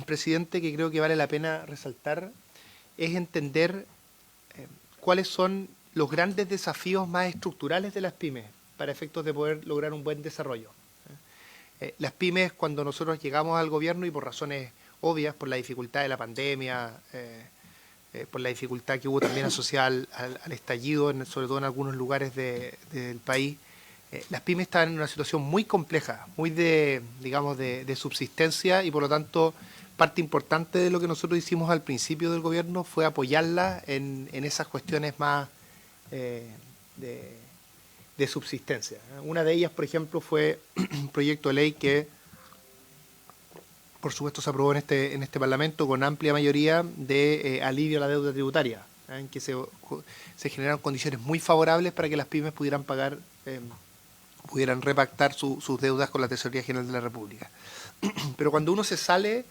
presidente, que creo que vale la pena resaltar es entender cuáles son los grandes desafíos más estructurales de las pymes para efectos de poder lograr un buen desarrollo. Las pymes, cuando nosotros llegamos al gobierno y por razones obvias, por la dificultad de la pandemia, por la dificultad que hubo también asociada al estallido, sobre todo en algunos lugares del país, las pymes estaban en una situación muy compleja, muy digamos, de subsistencia, y por lo tanto parte importante de lo que nosotros hicimos al principio del gobierno fue apoyarlas en esas cuestiones más de subsistencia. Una de ellas, por ejemplo, fue un proyecto de ley que por supuesto se aprobó en este Parlamento con amplia mayoría de alivio a la deuda tributaria, en que se generaron condiciones muy favorables para que las pymes pudieran pagar, pudieran repactar sus deudas con la Tesorería General de la República. Pero cuando uno se sale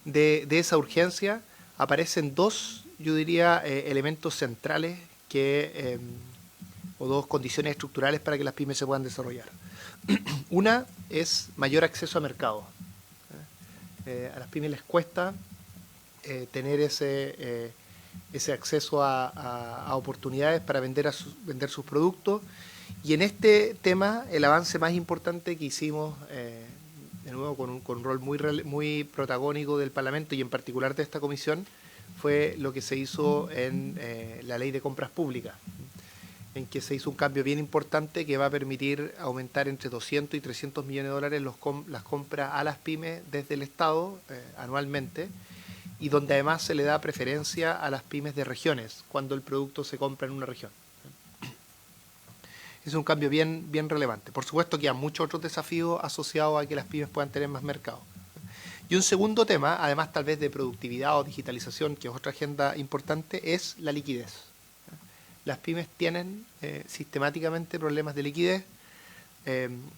de esa urgencia, aparecen dos, yo diría, elementos centrales o dos condiciones estructurales para que las pymes se puedan desarrollar. Una es mayor acceso a mercado. A las pymes les cuesta tener ese acceso a oportunidades para vender sus productos, y en este tema el avance más importante que hicimos, de nuevo con un rol muy protagónico del Parlamento y en particular de esta comisión, fue lo que se hizo en la Ley de Compras Públicas, en que se hizo un cambio bien importante que va a permitir aumentar entre 200 y 300 millones de dólares las compras a las pymes desde el Estado anualmente, y donde además se le da preferencia a las pymes de regiones cuando el producto se compra en una región. Es un cambio bien relevante. Por supuesto que hay muchos otros desafíos asociados a que las pymes puedan tener más mercado. Y un segundo tema, además tal vez de productividad o digitalización, que es otra agenda importante, es la liquidez. Las pymes tienen sistemáticamente problemas de liquidez.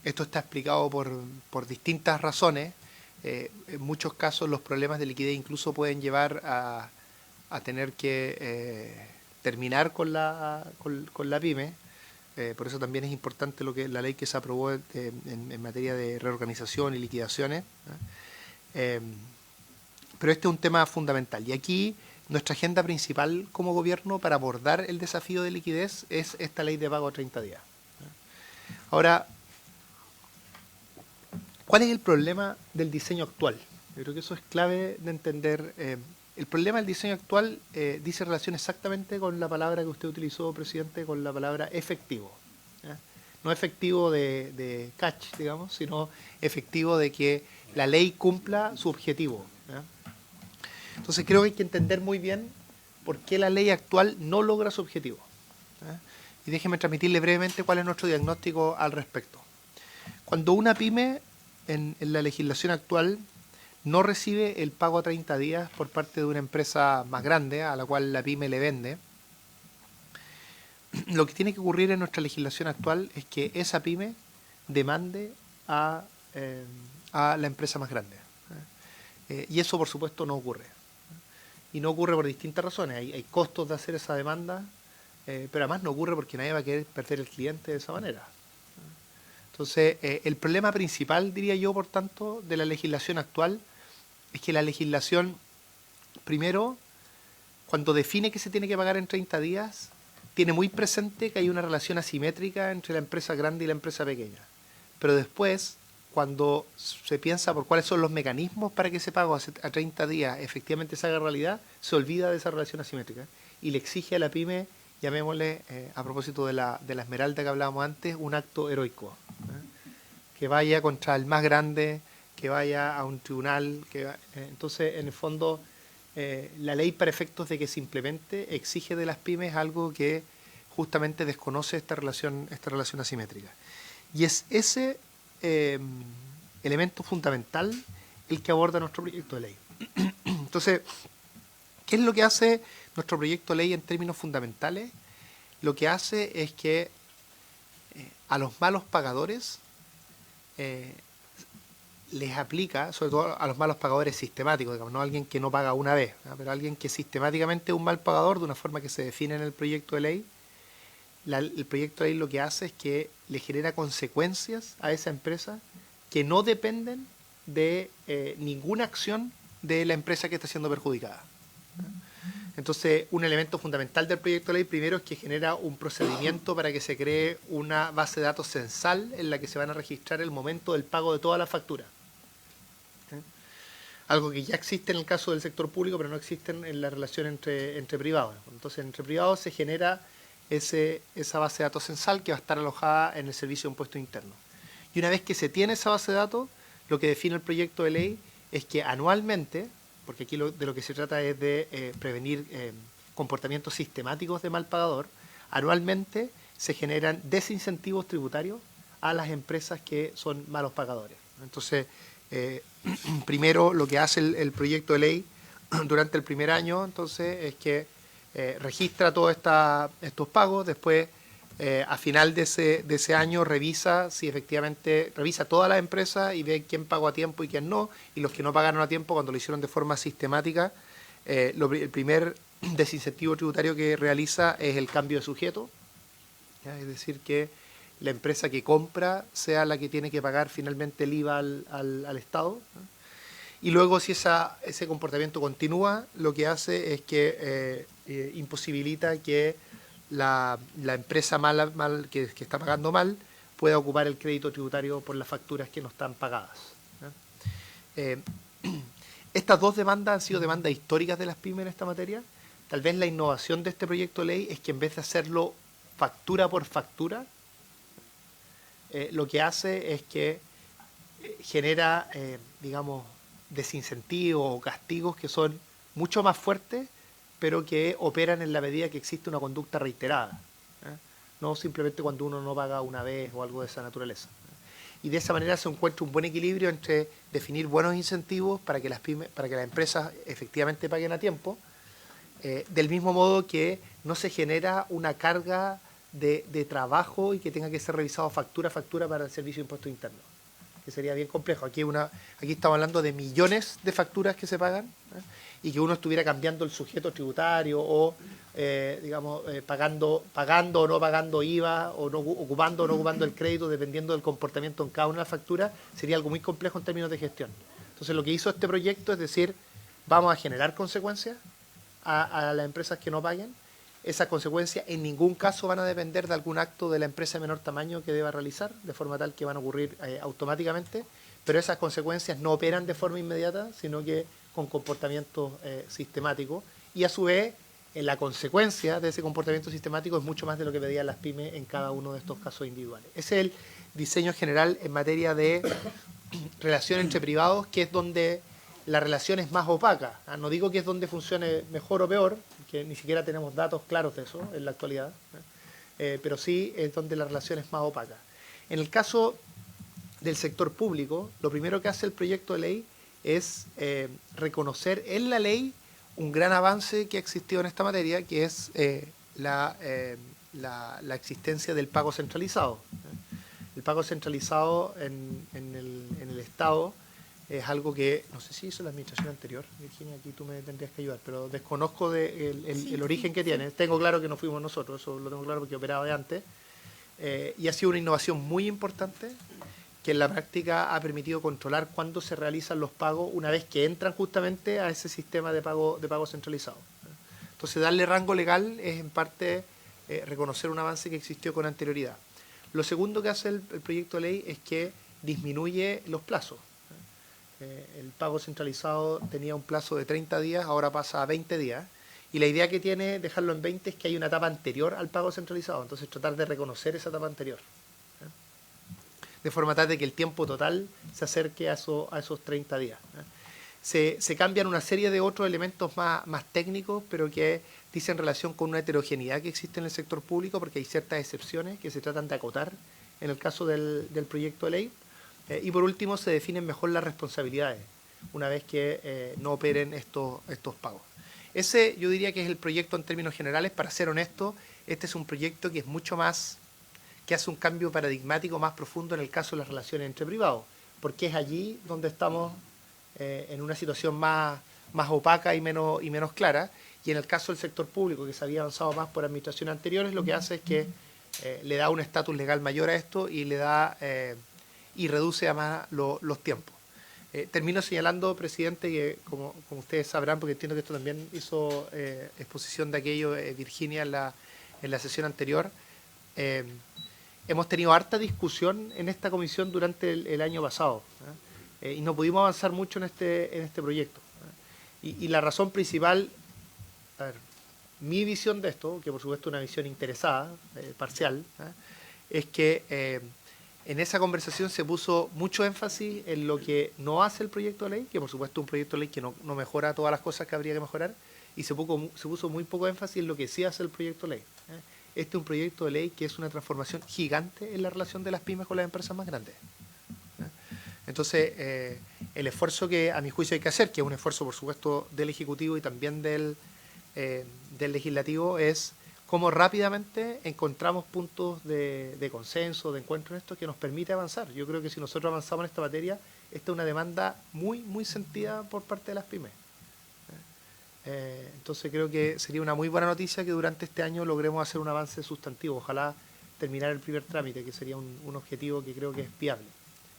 Esto está explicado por distintas razones. En muchos casos los problemas de liquidez incluso pueden llevar a tener que terminar con la pyme. Por eso también es importante la ley que se aprobó en materia de reorganización y liquidaciones. Pero este es un tema fundamental. Y aquí nuestra agenda principal como gobierno para abordar el desafío de liquidez es esta ley de pago a 30 días. Ahora, ¿cuál es el problema del diseño actual? Yo creo que eso es clave de entender. El problema del diseño actual dice relación exactamente con la palabra que usted utilizó, presidente, con la palabra efectivo. No efectivo de catch, digamos, sino efectivo de que la ley cumpla su objetivo. Entonces creo que hay que entender muy bien por qué la ley actual no logra su objetivo. Y déjeme transmitirle brevemente cuál es nuestro diagnóstico al respecto. Cuando una pyme en la legislación actual no recibe el pago a 30 días por parte de una empresa más grande a la cual la pyme le vende, lo que tiene que ocurrir en nuestra legislación actual es que esa pyme demande a la empresa más grande. Y eso, por supuesto, no ocurre. Y no ocurre por distintas razones. Hay costos de hacer esa demanda, pero además no ocurre porque nadie va a querer perder el cliente de esa manera. Entonces, el problema principal, diría yo, por tanto, de la legislación actual es que la legislación, primero, cuando define que se tiene que pagar en 30 días, tiene muy presente que hay una relación asimétrica entre la empresa grande y la empresa pequeña. Pero después, cuando se piensa por cuáles son los mecanismos para que ese pago a 30 días efectivamente se haga realidad, se olvida de esa relación asimétrica y le exige a la pyme, llamémosle, a propósito de la esmeralda que hablábamos antes, un acto heroico. Que vaya contra el más grande, que vaya a un tribunal. Entonces, en el fondo, la ley, para efectos de que se implemente, exige de las pymes algo que justamente desconoce esta relación asimétrica. Y es ese elemento fundamental el que aborda nuestro proyecto de ley. Entonces, ¿qué es lo que hace nuestro proyecto de ley en términos fundamentales? Lo que hace es que a los malos pagadores les aplica, sobre todo a los malos pagadores sistemáticos, digamos, no a alguien que no paga una vez, ¿no? Pero a alguien que sistemáticamente es un mal pagador de una forma que se define en el proyecto de ley. El proyecto de ley lo que hace es que le genera consecuencias a esa empresa que no dependen de ninguna acción de la empresa que está siendo perjudicada. Entonces, un elemento fundamental del proyecto de ley primero es que genera un procedimiento para que se cree una base de datos censal en la que se van a registrar el momento del pago de todas las facturas. Algo que ya existe en el caso del sector público, pero no existe en la relación entre privados. Entonces, entre privados se genera esa base de datos censal que va a estar alojada en el Servicio de Impuestos Internos. Y una vez que se tiene esa base de datos, lo que define el proyecto de ley es que anualmente, porque aquí de lo que se trata es de prevenir comportamientos sistemáticos de mal pagador, anualmente se generan desincentivos tributarios a las empresas que son malos pagadores. Entonces, primero lo que hace el proyecto de ley durante el primer año, entonces, es que registra todos estos pagos, después a final de ese año revisa si efectivamente, revisa todas las empresas y ve quién pagó a tiempo y quién no, y los que no pagaron a tiempo cuando lo hicieron de forma sistemática, el primer desincentivo tributario que realiza es el cambio de sujeto, ¿ya? Es decir, que la empresa que compra sea la que tiene que pagar finalmente el IVA al Estado, ¿no? Y luego si ese comportamiento continúa, lo que hace es que imposibilita que la empresa que está pagando mal pueda ocupar el crédito tributario por las facturas que no están pagadas, ¿no? Estas dos demandas han sido demandas históricas de las pymes en esta materia. Tal vez la innovación de este proyecto de ley es que en vez de hacerlo factura por factura, lo que hace es que genera, digamos, desincentivos o castigos que son mucho más fuertes, pero que operan en la medida que existe una conducta reiterada, no simplemente cuando uno no paga una vez o algo de esa naturaleza. Y de esa manera se encuentra un buen equilibrio entre definir buenos incentivos para que las empresas efectivamente paguen a tiempo, del mismo modo que no se genera una carga de trabajo y que tenga que ser revisado factura a factura para el Servicio de Impuestos Internos, que sería bien complejo. Aquí estamos hablando de millones de facturas que se pagan, y que uno estuviera cambiando el sujeto tributario o, digamos, pagando o no pagando IVA, o no, ocupando o no ocupando el crédito, dependiendo del comportamiento en cada una de las facturas, sería algo muy complejo en términos de gestión. Entonces, lo que hizo este proyecto es decir, vamos a generar consecuencias a las empresas que no paguen. Esas consecuencias en ningún caso van a depender de algún acto de la empresa de menor tamaño que deba realizar, de forma tal que van a ocurrir automáticamente, pero esas consecuencias no operan de forma inmediata, sino que con comportamientos sistemáticos, y a su vez la consecuencia de ese comportamiento sistemático es mucho más de lo que pedían las pymes en cada uno de estos casos individuales. Ese es el diseño general en materia de relación entre privados, que es donde la relación es más opaca. No digo que es donde funcione mejor o peor, que ni siquiera tenemos datos claros de eso en la actualidad, pero sí es donde la relación es más opaca. En el caso del sector público, lo primero que hace el proyecto de ley es reconocer en la ley un gran avance que ha existido en esta materia, que es la existencia del pago centralizado. El pago centralizado en el Estado es algo que, no sé si hizo la administración anterior, Virginia, aquí tú me tendrías que ayudar, pero desconozco el origen que tiene. Tengo claro que no fuimos nosotros, eso lo tengo claro porque operaba de antes, y ha sido una innovación muy importante que en la práctica ha permitido controlar cuándo se realizan los pagos una vez que entran justamente a ese sistema de pago centralizado. Entonces, darle rango legal es en parte reconocer un avance que existió con anterioridad. Lo segundo que hace el proyecto de ley es que disminuye los plazos. El pago centralizado tenía un plazo de 30 días, ahora pasa a 20 días. Y la idea que tiene dejarlo en 20 es que hay una etapa anterior al pago centralizado. Entonces, tratar de reconocer esa etapa anterior, de forma tal de que el tiempo total se acerque a esos 30 días. Se cambian una serie de otros elementos más técnicos, pero que dicen relación con una heterogeneidad que existe en el sector público, porque hay ciertas excepciones que se tratan de acotar en el caso del proyecto de ley. Y por último, se definen mejor las responsabilidades una vez que no operen estos pagos. Ese yo diría que es el proyecto en términos generales. Para ser honesto, este es un proyecto que es mucho más, que hace un cambio paradigmático más profundo en el caso de las relaciones entre privados, porque es allí donde estamos en una situación más opaca y menos clara, y en el caso del sector público, que se había avanzado más por administraciones anteriores, lo que hace es que le da un estatus legal mayor a esto y le da y reduce además los tiempos. Termino señalando, presidente, que como ustedes sabrán, porque entiendo que esto también hizo exposición de aquello Virginia en la sesión anterior, eh, hemos tenido harta discusión en esta comisión durante el año pasado, y no pudimos avanzar mucho en este proyecto. Y la razón principal, a ver, mi visión de esto, que por supuesto es una visión interesada, parcial, es que en esa conversación se puso mucho énfasis en lo que no hace el proyecto de ley, que por supuesto es un proyecto de ley que no mejora todas las cosas que habría que mejorar, y se puso muy poco énfasis en lo que sí hace el proyecto de ley. Este es un proyecto de ley que es una transformación gigante en la relación de las pymes con las empresas más grandes. Entonces, el esfuerzo que a mi juicio hay que hacer, que es un esfuerzo por supuesto del Ejecutivo y también del Legislativo, es cómo rápidamente encontramos puntos de consenso, de encuentro en esto que nos permite avanzar. Yo creo que si nosotros avanzamos en esta materia, esta es una demanda muy sentida por parte de las pymes. Entonces creo que sería una muy buena noticia que durante este año logremos hacer un avance sustantivo. Ojalá terminar el primer trámite, que sería un objetivo que creo que es viable.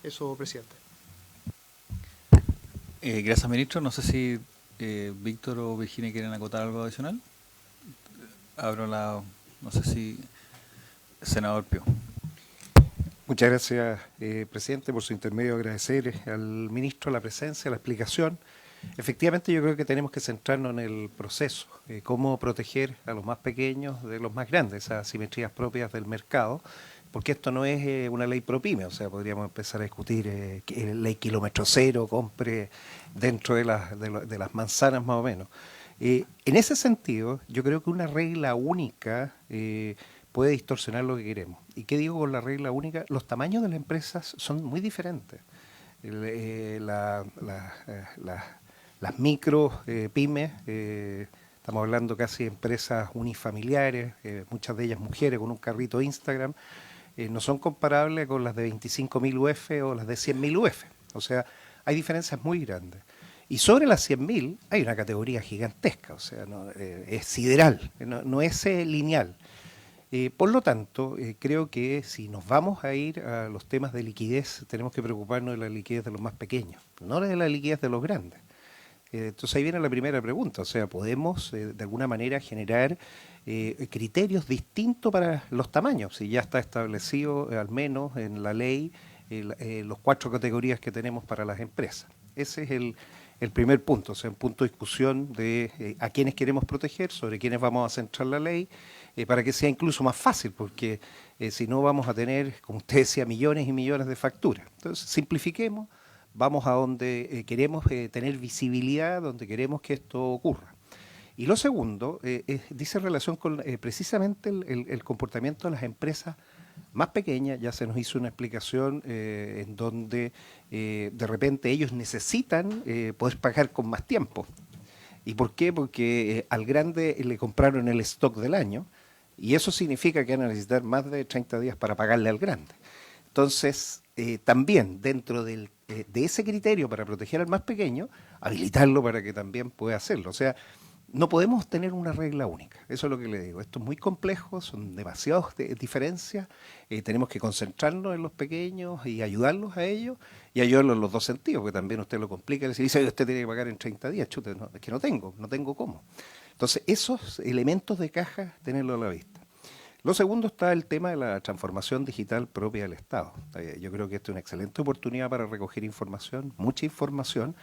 Eso, presidente. Gracias, ministro. No sé si Víctor o Virginia quieren acotar algo adicional. No sé si senador Pío. Muchas gracias, presidente, por su intermedio agradecer al ministro la presencia, la explicación. Efectivamente, yo creo que tenemos que centrarnos en el proceso, cómo proteger a los más pequeños de los más grandes, esas asimetrías propias del mercado, porque esto no es una ley pro pyme, o sea, podríamos empezar a discutir ley kilómetro cero, compre dentro de las manzanas más o menos. En ese sentido, yo creo que una regla única puede distorsionar lo que queremos. ¿Y qué digo con la regla única? Los tamaños de las empresas son muy diferentes. Las micro pymes, estamos hablando casi de empresas unifamiliares, muchas de ellas mujeres con un carrito Instagram, no son comparables con las de 25.000 UF o las de 100.000 UF. O sea, hay diferencias muy grandes. Y sobre las 100.000 hay una categoría gigantesca, o sea, es sideral, no es lineal. Por lo tanto, creo que si nos vamos a ir a los temas de liquidez, tenemos que preocuparnos de la liquidez de los más pequeños, no de la liquidez de los grandes. Entonces ahí viene la primera pregunta, o sea, ¿podemos de alguna manera generar criterios distintos para los tamaños? Si ya está establecido al menos en la ley los 4 categorías que tenemos para las empresas. Ese es el primer punto, o sea, un punto de discusión de a quiénes queremos proteger, sobre quiénes vamos a centrar la ley, para que sea incluso más fácil, porque si no vamos a tener, como usted decía, millones y millones de facturas. Entonces, simplifiquemos, vamos a donde queremos tener visibilidad, donde queremos que esto ocurra. Y lo segundo, dice en relación con precisamente el comportamiento de las empresas más pequeñas. Ya se nos hizo una explicación en donde de repente ellos necesitan poder pagar con más tiempo. ¿Y por qué? Porque al grande le compraron el stock del año y eso significa que van a necesitar más de 30 días para pagarle al grande. Entonces, también dentro de ese criterio para proteger al más pequeño, habilitarlo para que también pueda hacerlo. O sea, no podemos tener una regla única, eso es lo que le digo. Esto es muy complejo, son demasiadas diferencias, tenemos que concentrarnos en los pequeños y ayudarlos a ellos, y ayudarlos en los dos sentidos, porque también usted lo complica, le dice, usted tiene que pagar en 30 días, chute, no, es que no tengo cómo. Entonces, esos elementos de caja, tenerlos a la vista. Lo segundo está el tema de la transformación digital propia del Estado. Yo creo que esta es una excelente oportunidad para recoger información, mucha información,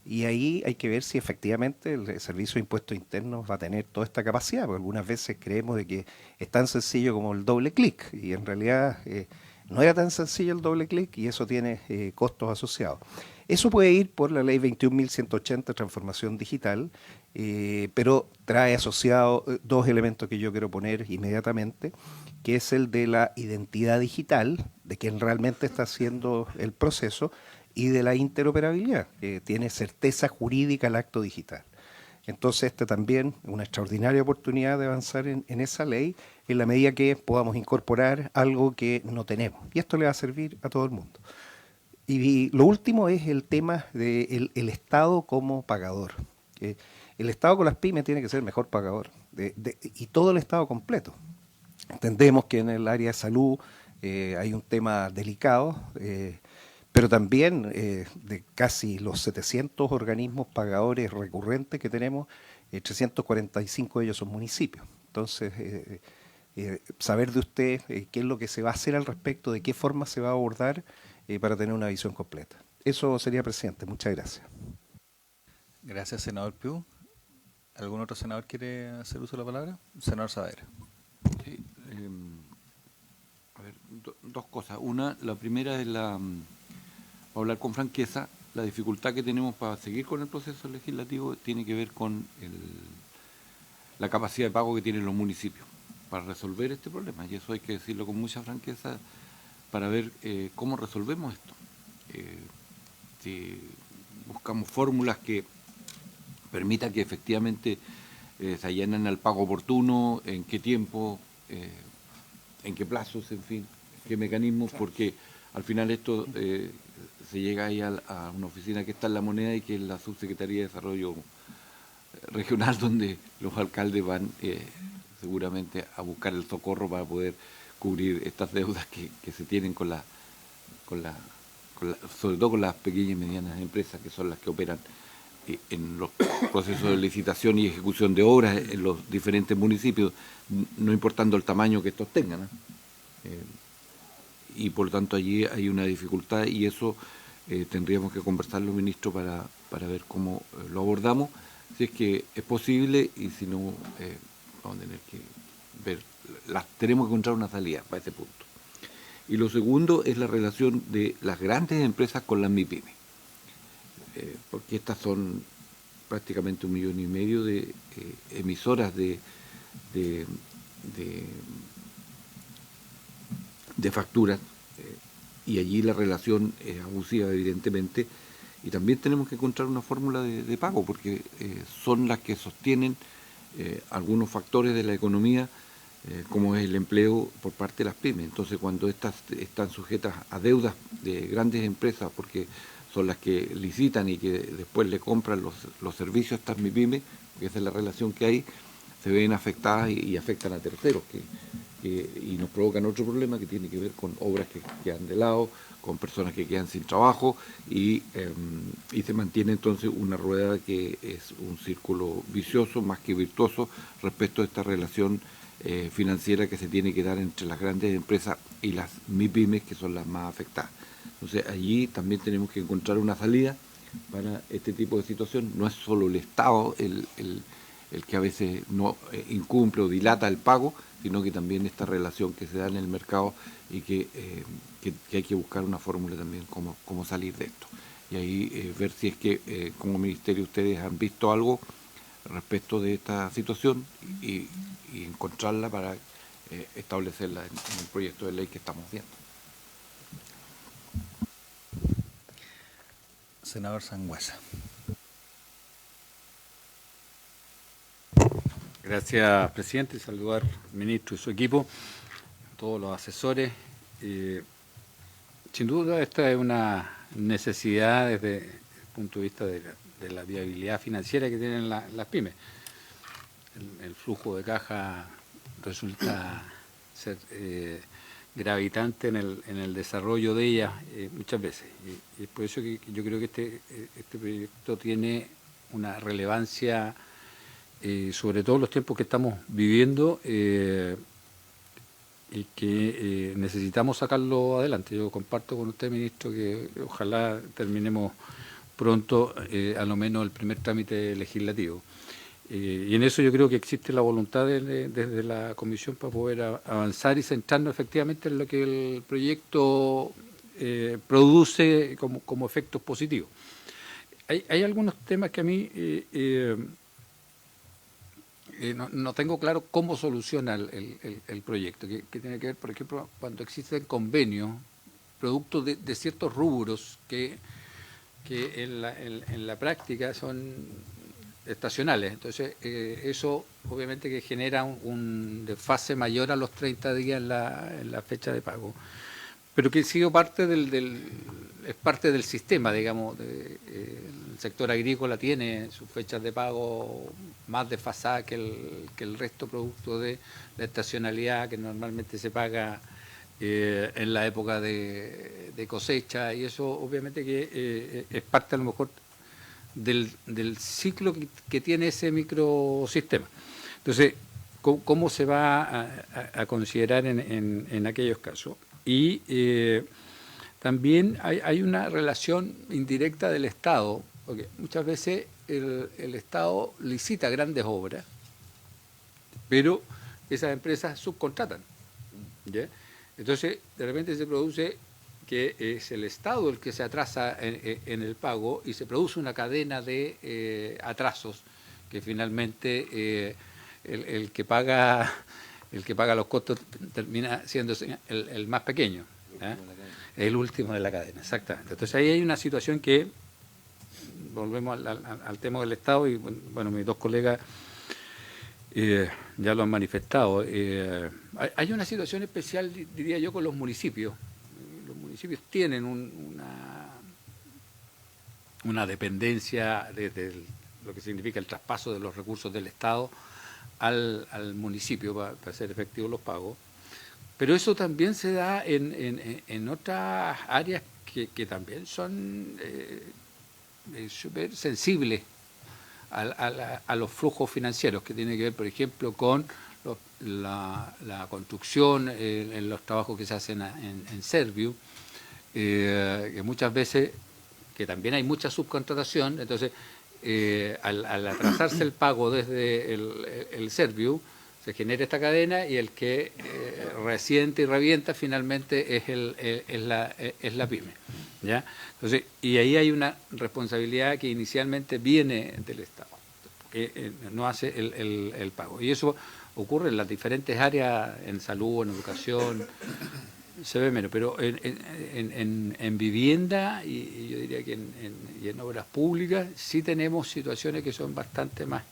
y ahí hay que ver si efectivamente el Servicio de Impuestos Internos va a tener toda esta capacidad, porque algunas veces creemos de que es tan sencillo como el doble clic, y en realidad no era tan sencillo el doble clic y eso tiene costos asociados. Eso puede ir por la ley 21.180, transformación digital, pero trae asociado dos elementos que yo quiero poner inmediatamente, que es el de la identidad digital, de quien realmente está haciendo el proceso, y de la interoperabilidad, que tiene certeza jurídica el acto digital. Entonces, esta también es una extraordinaria oportunidad de avanzar en esa ley en la medida que podamos incorporar algo que no tenemos. Y esto le va a servir a todo el mundo. Y lo último es el tema del Estado como pagador. El Estado con las pymes tiene que ser el mejor pagador, y todo el Estado completo. Entendemos que en el área de salud hay un tema delicado, pero también de casi los 700 organismos pagadores recurrentes que tenemos, 345 de ellos son municipios. Entonces, saber de usted qué es lo que se va a hacer al respecto, de qué forma se va a abordar para tener una visión completa. Eso sería, presidente. Muchas gracias. Gracias, senador Piu. ¿Algún otro senador quiere hacer uso de la palabra? Senador Saavedra. Sí, a ver, dos cosas. Una, la primera es hablar con franqueza. La dificultad que tenemos para seguir con el proceso legislativo tiene que ver con la capacidad de pago que tienen los municipios para resolver este problema. Y eso hay que decirlo con mucha franqueza para ver cómo resolvemos esto. Si buscamos fórmulas que permitan que efectivamente se allanen al pago oportuno, en qué tiempo, en qué plazos, en fin, qué mecanismos, porque al final esto se llega ahí a una oficina que está en La Moneda y que es la Subsecretaría de Desarrollo Regional, donde los alcaldes van seguramente a buscar el socorro para poder cubrir estas deudas que se tienen sobre todo con las pequeñas y medianas empresas, que son las que operan en los procesos de licitación y ejecución de obras en los diferentes municipios, no importando el tamaño que estos tengan, ¿no? Y por lo tanto allí hay una dificultad y eso tendríamos que conversarlo, ministro, para ver cómo lo abordamos, si es que es posible, y si no, vamos a tener que ver, tenemos que encontrar una salida para ese punto. Y lo segundo es la relación de las grandes empresas con las MIPYME, porque estas son prácticamente 1,5 millones de emisoras de facturas, y allí la relación es abusiva, evidentemente, y también tenemos que encontrar una fórmula de pago, porque son las que sostienen algunos factores de la economía, como es el empleo por parte de las pymes. Entonces, cuando estas están sujetas a deudas de grandes empresas, porque son las que licitan y que después le compran los servicios a estas MIPYME, porque esa es la relación que hay, se ven afectadas y afectan a terceros, y nos provocan otro problema que tiene que ver con obras que quedan de lado, con personas que quedan sin trabajo, y se mantiene entonces una rueda que es un círculo vicioso más que virtuoso respecto a esta relación financiera que se tiene que dar entre las grandes empresas y las MIPYMES, que son las más afectadas. Entonces allí también tenemos que encontrar una salida para este tipo de situación. No es solo el Estado el que a veces no incumple o dilata el pago, sino que también esta relación que se da en el mercado y que hay que buscar una fórmula también cómo salir de esto. Y ahí ver si es que como ministerio ustedes han visto algo respecto de esta situación y encontrarla para establecerla en el proyecto de ley que estamos viendo. Senador Sangüesa. Gracias, presidente. Saludar al ministro y su equipo, todos los asesores. Sin duda, esta es una necesidad desde el punto de vista de la viabilidad financiera que tienen las pymes. El flujo de caja resulta ser gravitante en el desarrollo de ellas muchas veces. Y es por eso que yo creo que este proyecto tiene una relevancia, sobre todo en los tiempos que estamos viviendo, y que necesitamos sacarlo adelante. Yo comparto con usted, ministro, que ojalá terminemos pronto, a lo menos el primer trámite legislativo. Y en eso yo creo que existe la voluntad desde la Comisión para poder avanzar y centrarnos efectivamente en lo que el proyecto produce como efectos positivos. Hay algunos temas que a mí no tengo claro cómo soluciona el proyecto, que tiene que ver, por ejemplo, cuando existen convenios, productos de ciertos rubros que en la práctica son estacionales. Entonces, eso obviamente que genera un desfase mayor a los 30 días en la fecha de pago, pero que ha sido parte es parte del sistema, digamos. El sector agrícola tiene sus fechas de pago más desfasadas que el resto, producto de la estacionalidad que normalmente se paga en la época de cosecha, y eso obviamente que es parte a lo mejor del ciclo que tiene ese microsistema. Entonces, ¿cómo se va a considerar en aquellos casos? Y también hay una relación indirecta del Estado, porque muchas veces el Estado licita grandes obras, pero esas empresas subcontratan, ¿ya? Entonces, de repente se produce que es el Estado el que se atrasa en el pago y se produce una cadena de atrasos que finalmente el que paga los costos termina siendo el más pequeño, ¿eh? El último de la cadena, exactamente. Entonces ahí hay una situación que, volvemos al tema del Estado, y bueno, mis dos colegas ya lo han manifestado. Hay una situación especial, diría yo, con los municipios. Los municipios tienen una dependencia desde lo que significa el traspaso de los recursos del Estado al municipio para hacer efectivos los pagos. Pero eso también se da en otras áreas que también son súper sensibles a los flujos financieros, que tiene que ver, por ejemplo, con la construcción, en los trabajos que se hacen en Serviu, que muchas veces, que también hay mucha subcontratación. Entonces, al atrasarse el pago desde el Serviu, se genera esta cadena, y el que resiente y revienta finalmente es la pyme, ¿ya? Entonces, y ahí hay una responsabilidad que inicialmente viene del Estado, que no hace el pago. Y eso ocurre en las diferentes áreas, en salud, en educación, se ve menos, pero en vivienda, y yo diría que en obras públicas sí tenemos situaciones que son bastante más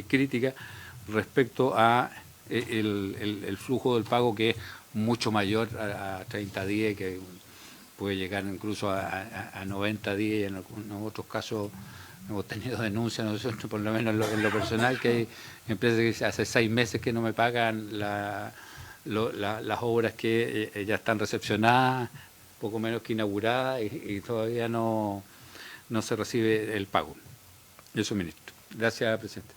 críticas respecto a el flujo del pago, que es mucho mayor a 30 días, que puede llegar incluso a 90 días, y en algunos otros casos hemos tenido denuncias nosotros, por lo menos en lo personal, que hay empresas que hace 6 meses que no me pagan las obras que ya están recepcionadas, poco menos que inauguradas, y todavía no se recibe el pago. Eso, ministro. Gracias, presidente.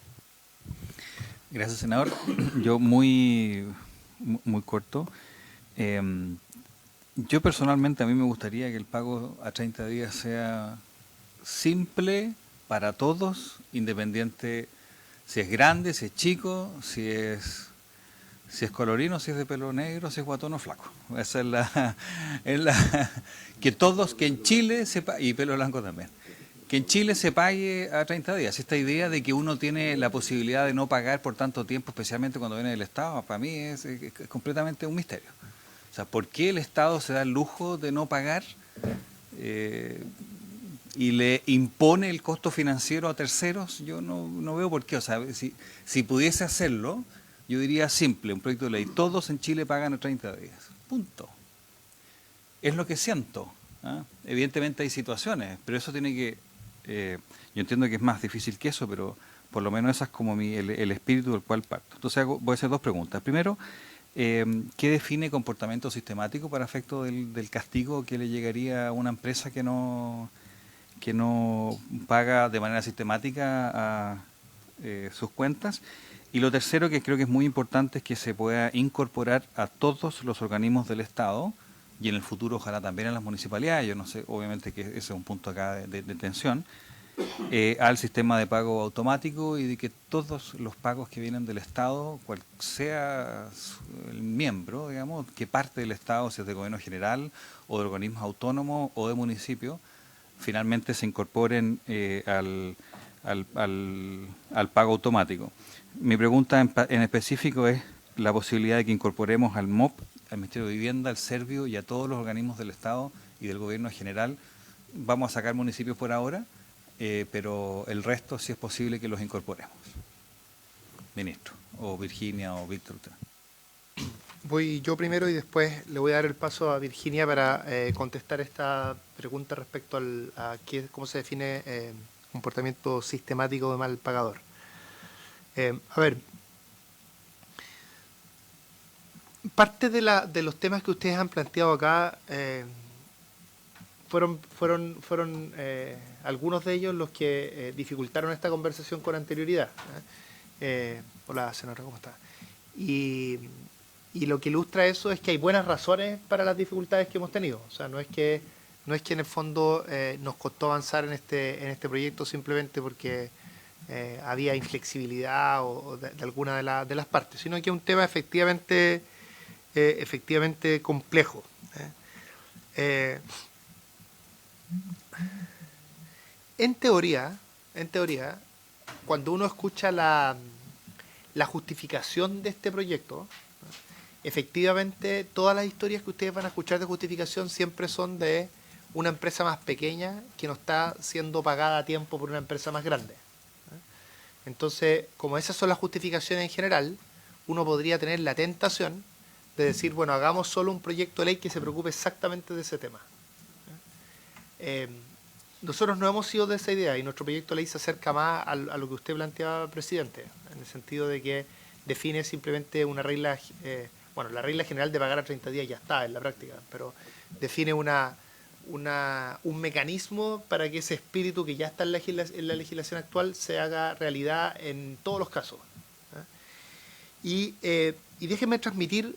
Gracias, senador. Yo muy corto. Yo personalmente, a mí me gustaría que el pago a 30 días sea simple para todos, independiente si es grande, si es chico, si es colorino, si es de pelo negro, si es guatón o flaco. Esa es que todos, que en Chile y pelo blanco también, que en Chile se pague a 30 días. Esta idea de que uno tiene la posibilidad de no pagar por tanto tiempo, especialmente cuando viene del Estado, para mí es completamente un misterio. O sea, ¿por qué el Estado se da el lujo de no pagar y le impone el costo financiero a terceros? Yo no veo por qué. O sea, si pudiese hacerlo, yo diría simple, un proyecto de ley. Todos en Chile pagan a 30 días. Punto. Es lo que siento. ¿Ah? Evidentemente hay situaciones, pero eso tiene que... yo entiendo que es más difícil que eso, pero por lo menos esa es como el espíritu del cual parto. Entonces voy a hacer dos preguntas. Primero, ¿qué define comportamiento sistemático para efecto del castigo que le llegaría a una empresa que no paga de manera sistemática a sus cuentas? Y lo tercero, que creo que es muy importante, es que se pueda incorporar a todos los organismos del Estado, y en el futuro ojalá también en las municipalidades, yo no sé, obviamente que ese es un punto acá de tensión, al sistema de pago automático, y de que todos los pagos que vienen del Estado, cual sea el miembro, digamos, que parte del Estado, si es de gobierno general o de organismos autónomos o de municipio, finalmente se incorporen al pago automático. Mi pregunta en específico es la posibilidad de que incorporemos al MOP, al Ministerio de Vivienda, al Serviu y a todos los organismos del Estado y del gobierno general. Vamos a sacar municipios por ahora, pero el resto, si es posible, que los incorporemos. Ministro, o Virginia, o Víctor. Voy yo primero y después le voy a dar el paso a Virginia para contestar esta pregunta respecto a cómo se define comportamiento sistemático de mal pagador. A ver, parte de los temas que ustedes han planteado acá fueron algunos de ellos los que dificultaron esta conversación con anterioridad. Hola, senadora, ¿cómo está? Y lo que ilustra eso es que hay buenas razones para las dificultades que hemos tenido. O sea, no es que en el fondo nos costó avanzar en este proyecto simplemente porque había inflexibilidad o de alguna de las partes, sino que es un tema efectivamente complejo. En teoría, cuando uno escucha la justificación de este proyecto, efectivamente todas las historias que ustedes van a escuchar de justificación siempre son de una empresa más pequeña que no está siendo pagada a tiempo por una empresa más grande. Entonces, como esas son las justificaciones en general, uno podría tener la tentación de decir, bueno, hagamos solo un proyecto de ley que se preocupe exactamente de ese tema. Nosotros no hemos sido de esa idea y nuestro proyecto de ley se acerca más a lo que usted planteaba, presidente, en el sentido de que define simplemente una regla, la regla general de pagar a 30 días ya está en la práctica, pero define un mecanismo para que ese espíritu que ya está en la legislación actual se haga realidad en todos los casos. Y déjenme transmitir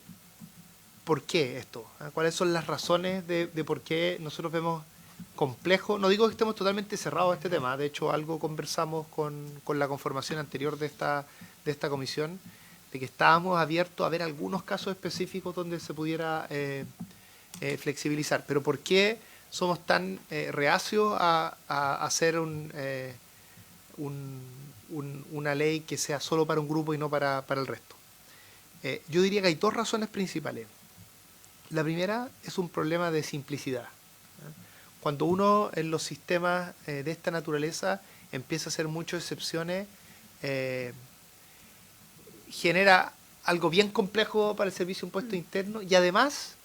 por qué esto, cuáles son las razones de por qué nosotros vemos complejo. No digo que estemos totalmente cerrados a este tema, de hecho algo conversamos con la conformación anterior de esta comisión, de que estábamos abiertos a ver algunos casos específicos donde se pudiera flexibilizar. Pero ¿por qué somos tan reacios a hacer una ley que sea solo para un grupo y no para el resto? Yo diría que hay dos razones principales. La primera es un problema de simplicidad. Cuando uno en los sistemas de esta naturaleza empieza a hacer muchas excepciones, genera algo bien complejo para el servicio de impuesto interno y además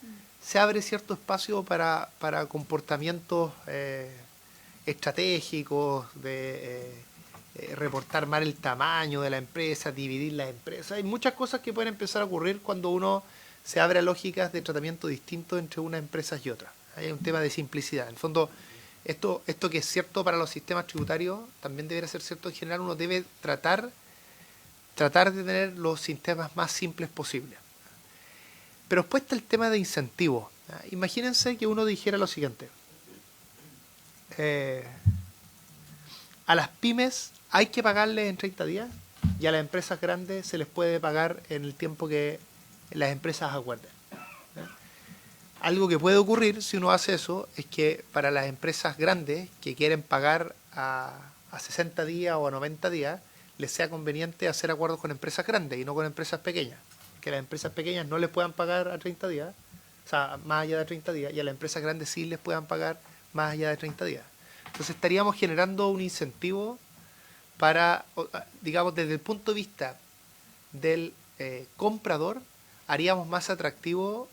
se abre cierto espacio para comportamientos estratégicos, de reportar mal el tamaño de la empresa, dividir las empresas. Hay muchas cosas que pueden empezar a ocurrir cuando uno se abre a lógicas de tratamiento distinto entre unas empresas y otras. Hay un tema de simplicidad. En el fondo, esto que es cierto para los sistemas tributarios, también debería ser cierto en general. Uno debe tratar de tener los sistemas más simples posibles. Pero después está el tema de incentivos. Imagínense que uno dijera lo siguiente. A las pymes hay que pagarles en 30 días y a las empresas grandes se les puede pagar en el tiempo que las empresas acuerden. Algo que puede ocurrir si uno hace eso es que para las empresas grandes que quieren pagar a 60 días o a 90 días, les sea conveniente hacer acuerdos con empresas grandes y no con empresas pequeñas. Que las empresas pequeñas no les puedan pagar a 30 días, o sea, más allá de 30 días, y a las empresas grandes sí les puedan pagar más allá de 30 días. Entonces estaríamos generando un incentivo para, digamos, desde el punto de vista del comprador, haríamos más atractivo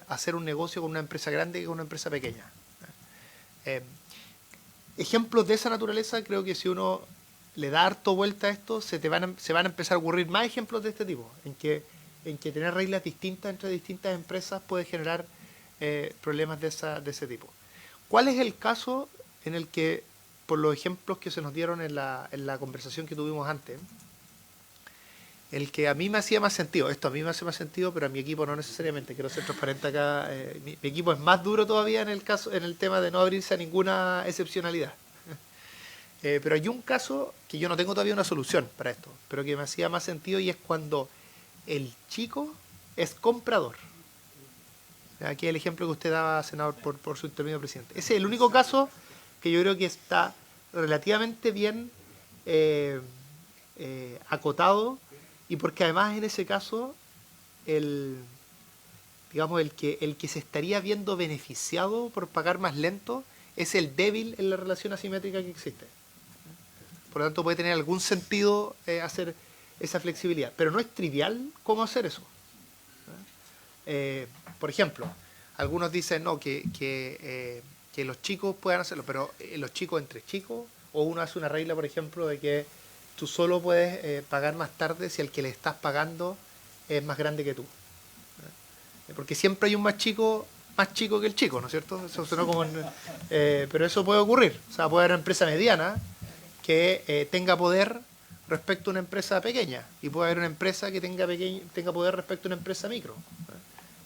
hacer un negocio con una empresa grande que con una empresa pequeña. Ejemplos de esa naturaleza, creo que si uno le da harto vuelta a esto, se van a empezar a ocurrir más ejemplos de este tipo, en que tener reglas distintas entre distintas empresas puede generar problemas de ese tipo. ¿Cuál es el caso en el que, por los ejemplos que se nos dieron en la conversación que tuvimos antes, el que a mí me hacía más sentido? Esto a mí me hace más sentido, pero a mi equipo no necesariamente. Quiero ser transparente acá. Mi equipo es más duro todavía en el tema de no abrirse a ninguna excepcionalidad. Pero hay un caso que yo no tengo todavía una solución para esto, pero que me hacía más sentido, y es cuando el chico es comprador. Aquí el ejemplo que usted daba, senador, por su intermedio, presidente. Ese es el único caso que yo creo que está relativamente bien acotado, y porque además en ese caso el que se estaría viendo beneficiado por pagar más lento es el débil en la relación asimétrica que existe. Por lo tanto, puede tener algún sentido hacer esa flexibilidad. Pero no es trivial cómo hacer eso. Por ejemplo, algunos dicen no que los chicos puedan hacerlo, pero los chicos entre chicos, o uno hace una regla, por ejemplo, de que tú solo puedes pagar más tarde si el que le estás pagando es más grande que tú. porque siempre hay un más chico que el chico, ¿no es cierto? Eso sonó como pero eso puede ocurrir. O sea, puede haber una empresa mediana que tenga poder respecto a una empresa pequeña, y puede haber una empresa que tenga poder respecto a una empresa micro.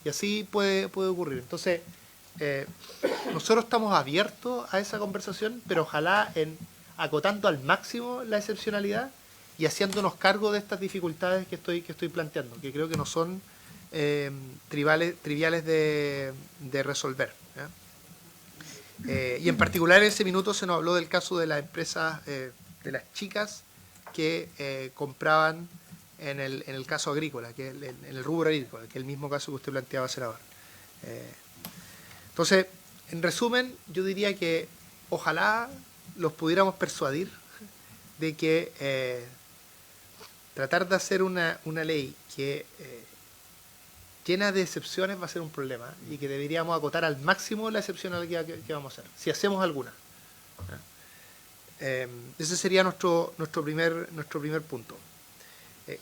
Y así puede ocurrir. Entonces, nosotros estamos abiertos a esa conversación, pero ojalá acotando al máximo la excepcionalidad y haciéndonos cargo de estas dificultades que estoy planteando, que creo que no son triviales de resolver. Y en particular en ese minuto se nos habló del caso de las empresas, de las chicas que compraban en el caso agrícola, en el rubro agrícola, que es el mismo caso que usted planteaba, senador. Entonces, en resumen, yo diría que ojalá los pudiéramos persuadir de que tratar de hacer una ley que llena de excepciones va a ser un problema, y que deberíamos acotar al máximo la excepcionalidad que vamos a hacer, si hacemos alguna. Ese sería nuestro primer punto.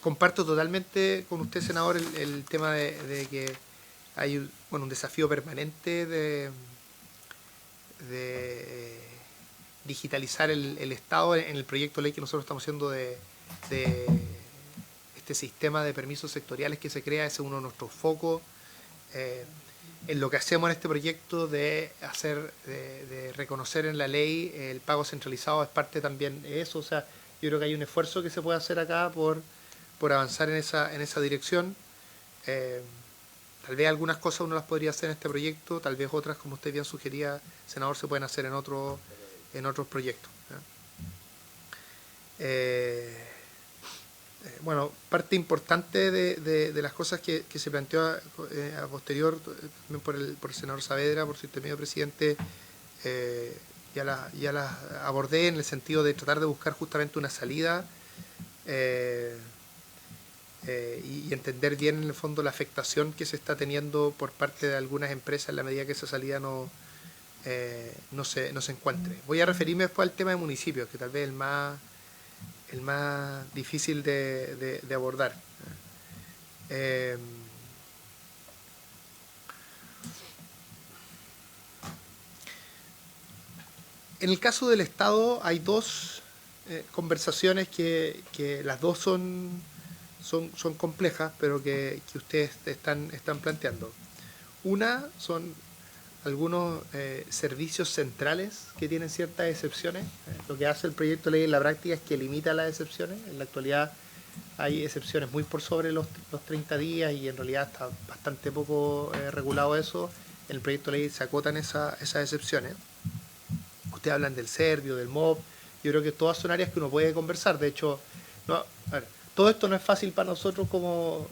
Comparto totalmente con usted, senador, el tema de que hay un desafío permanente de digitalizar el Estado en el proyecto de ley que nosotros estamos haciendo de este sistema de permisos sectoriales que se crea. Ese es uno de nuestros focos. En lo que hacemos en este proyecto de reconocer en la ley el pago centralizado es parte también de eso. O sea, yo creo que hay un esfuerzo que se puede hacer acá por avanzar en esa dirección. Tal vez algunas cosas uno las podría hacer en este proyecto, tal vez otras, como usted bien sugería, senador, se pueden hacer en otros proyectos. Bueno, parte importante de las cosas que se planteó a posterior, también por el senador Saavedra, por su intermedio presidente, ya las abordé en el sentido de tratar de buscar justamente una salida y entender bien en el fondo la afectación que se está teniendo por parte de algunas empresas en la medida que esa salida no se encuentre. Voy a referirme después al tema de municipios, que tal vez es el más difícil de abordar. En el caso del Estado hay dos conversaciones que las dos son complejas, pero que ustedes están planteando. Una son algunos servicios centrales que tienen ciertas excepciones. Lo que hace el proyecto de ley en la práctica es que limita las excepciones. En la actualidad hay excepciones muy por sobre los 30 días, y en realidad está bastante poco regulado eso. En el proyecto de ley se acotan esas excepciones. Ustedes hablan del Servio, del MOP. Yo creo que todas son áreas que uno puede conversar. De hecho, todo esto no es fácil para nosotros como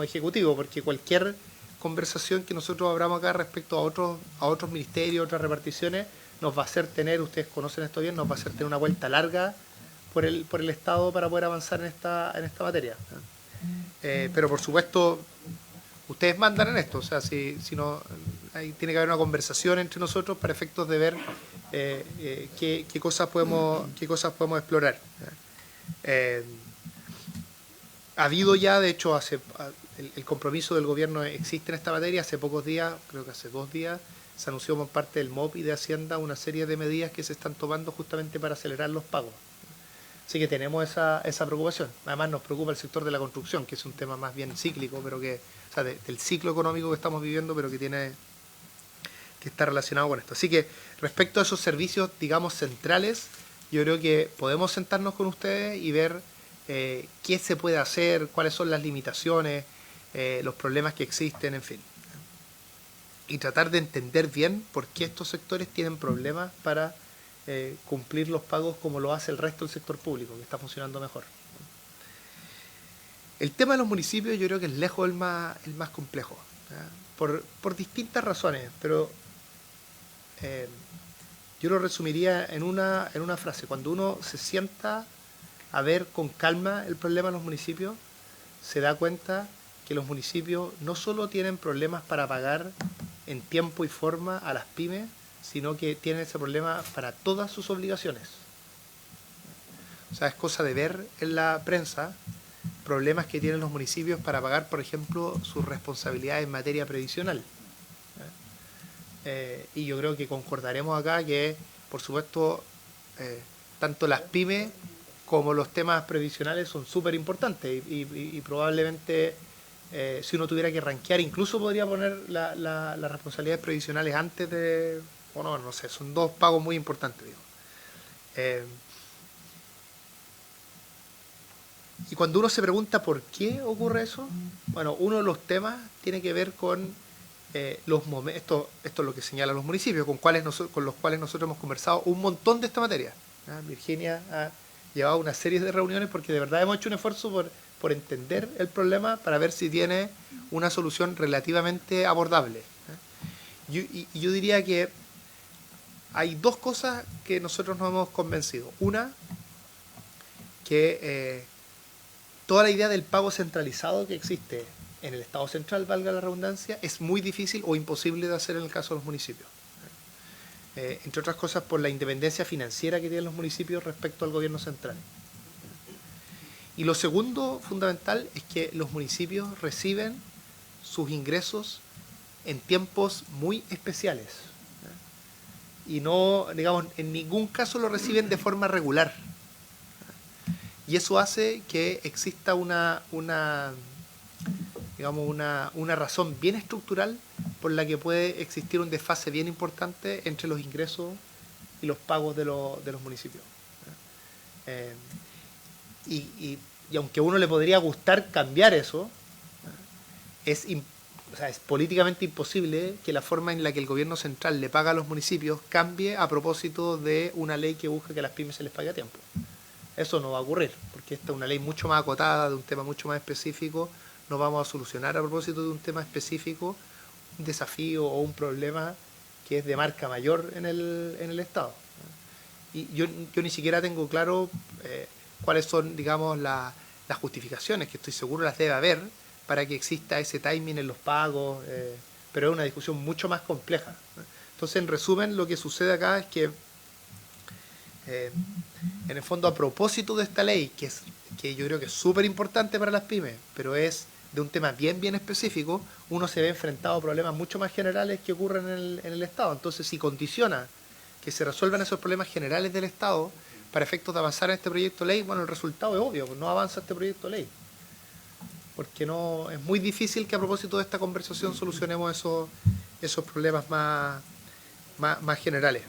ejecutivo, porque cualquier conversación que nosotros abramos acá respecto a otros ministerios, otras reparticiones, nos va a hacer tener, ustedes conocen esto bien, nos va a hacer tener una vuelta larga por el Estado para poder avanzar en esta materia. Pero por supuesto, ustedes mandan en esto. O sea, si no, ahí tiene que haber una conversación entre nosotros para efectos de ver qué cosas podemos explorar. Ha habido ya, de hecho, el compromiso del gobierno existe en esta materia. Hace pocos días, creo que hace 2 días, se anunció por parte del MOP y de Hacienda una serie de medidas que se están tomando justamente para acelerar los pagos. Así que tenemos esa preocupación. Además nos preocupa el sector de la construcción, que es un tema más bien cíclico, pero del ciclo económico que estamos viviendo, pero que está relacionado con esto. Así que respecto a esos servicios, digamos, centrales, yo creo que podemos sentarnos con ustedes y ver qué se puede hacer, cuáles son las limitaciones, los problemas que existen, en fin. Y tratar de entender bien por qué estos sectores tienen problemas para cumplir los pagos como lo hace el resto del sector público, que está funcionando mejor. El tema de los municipios yo creo que es lejos el más complejo, por distintas razones, pero yo lo resumiría en una frase. Cuando uno se sienta a ver con calma el problema de los municipios, se da cuenta que los municipios no solo tienen problemas para pagar en tiempo y forma a las pymes, sino que tienen ese problema para todas sus obligaciones. O sea, es cosa de ver en la prensa problemas que tienen los municipios para pagar, por ejemplo, sus responsabilidades en materia previsional. Y yo creo que concordaremos acá que, por supuesto, tanto las pymes como los temas previsionales son súper importantes y probablemente si uno tuviera que rankear, incluso podría poner las responsabilidades previsionales antes de, o no sé, son dos pagos muy importantes, digo. Y cuando uno se pregunta por qué ocurre eso, bueno, uno de los temas tiene que ver con los momentos, esto es lo que señalan los municipios, con los cuales nosotros hemos conversado un montón de esta materia. Virginia ha llevado una serie de reuniones porque de verdad hemos hecho un esfuerzo por entender el problema para ver si tiene una solución relativamente abordable. Y yo diría que hay dos cosas que nosotros nos hemos convencido. Una, que toda la idea del pago centralizado que existe en el Estado central, valga la redundancia, es muy difícil o imposible de hacer en el caso de los municipios. Entre otras cosas por la independencia financiera que tienen los municipios respecto al gobierno central. Y lo segundo fundamental es que los municipios reciben sus ingresos en tiempos muy especiales. Y no, digamos, en ningún caso lo reciben de forma regular. Y eso hace que exista una razón bien estructural por la que puede existir un desfase bien importante entre los ingresos y los pagos de los municipios. Y aunque a uno le podría gustar cambiar eso, es políticamente imposible que la forma en la que el gobierno central le paga a los municipios cambie a propósito de una ley que busca que a las pymes se les pague a tiempo. Eso no va a ocurrir, porque esta es una ley mucho más acotada, de un tema mucho más específico. No vamos a solucionar a propósito de un tema específico un desafío o un problema que es de marca mayor en el Estado. Y yo ni siquiera tengo claro cuáles son, digamos, las justificaciones, que estoy seguro las debe haber, para que exista ese timing en los pagos, pero es una discusión mucho más compleja. Entonces, en resumen, lo que sucede acá es que, en el fondo, a propósito de esta ley, que yo creo que es súper importante para las pymes, pero es de un tema bien específico, uno se ve enfrentado a problemas mucho más generales que ocurren en el Estado. Entonces, si condiciona que se resuelvan esos problemas generales del Estado para efectos de avanzar en este proyecto de ley, bueno, el resultado es obvio, pues no avanza este proyecto de ley. Porque no es muy difícil que a propósito de esta conversación solucionemos esos problemas más generales.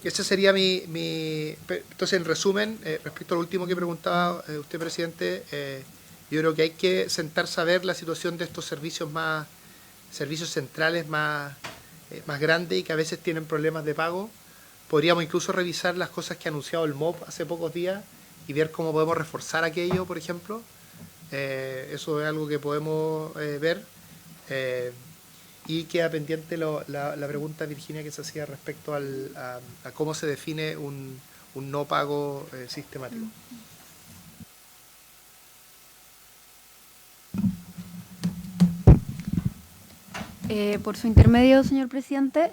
Ese sería entonces, en resumen, respecto al último que preguntaba usted, presidente, yo creo que hay que sentarse a ver la situación de estos servicios centrales más grandes y que a veces tienen problemas de pago. Podríamos incluso revisar las cosas que ha anunciado el MOP hace pocos días y ver cómo podemos reforzar aquello, por ejemplo. Eso es algo que podemos ver. Y queda pendiente la pregunta, Virginia, que se hacía respecto a cómo se define un no pago sistemático. Por su intermedio, señor presidente,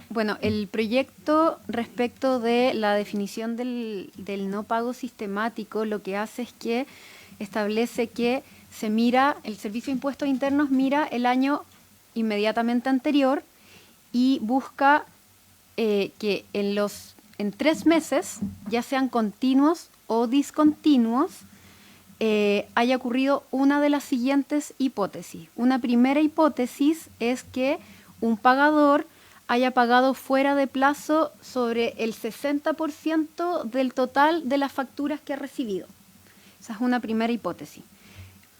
bueno, el proyecto respecto de la definición del no pago sistemático lo que hace es que establece que se mira, el Servicio de Impuestos Internos mira el año inmediatamente anterior y busca que en 3 meses, ya sean continuos o discontinuos, haya ocurrido una de las siguientes hipótesis. Una primera hipótesis es que un pagador haya pagado fuera de plazo sobre el 60% del total de las facturas que ha recibido. Esa es una primera hipótesis.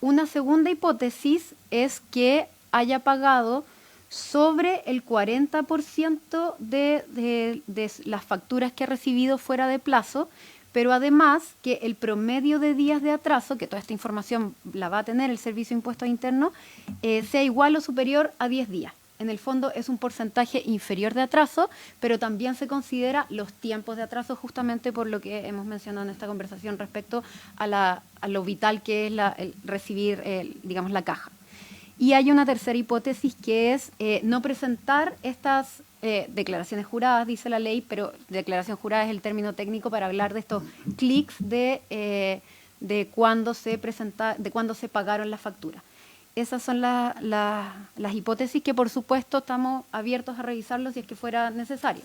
Una segunda hipótesis es que haya pagado sobre el 40% de las facturas que ha recibido fuera de plazo, pero además que el promedio de días de atraso, que toda esta información la va a tener el Servicio de Impuestos Internos, sea igual o superior a 10 días. En el fondo es un porcentaje inferior de atraso, pero también se considera los tiempos de atraso justamente por lo que hemos mencionado en esta conversación respecto a lo vital que es recibir, digamos, la caja. Y hay una tercera hipótesis que es no presentar estas declaraciones juradas, dice la ley, pero declaración jurada es el término técnico para hablar de estos clics de cuándo se pagaron las facturas. Esas son las hipótesis que, por supuesto, estamos abiertos a revisarlos si es que fuera necesario.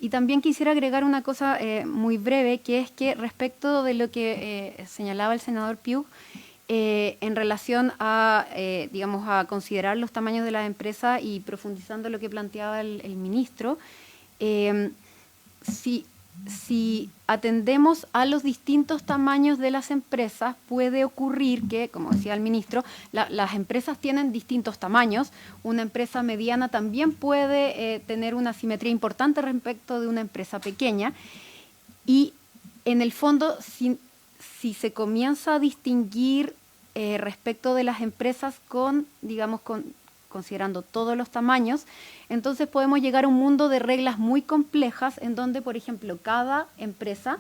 Y también quisiera agregar una cosa muy breve, que es que respecto de lo que señalaba el senador Piug, en relación a, digamos, a considerar los tamaños de las empresas y profundizando lo que planteaba el ministro, si atendemos a los distintos tamaños de las empresas, puede ocurrir que, como decía el ministro, las empresas tienen distintos tamaños. Una empresa mediana también puede tener una asimetría importante respecto de una empresa pequeña. Y en el fondo, si se comienza a distinguir respecto de las empresas considerando todos los tamaños, entonces podemos llegar a un mundo de reglas muy complejas en donde, por ejemplo, cada empresa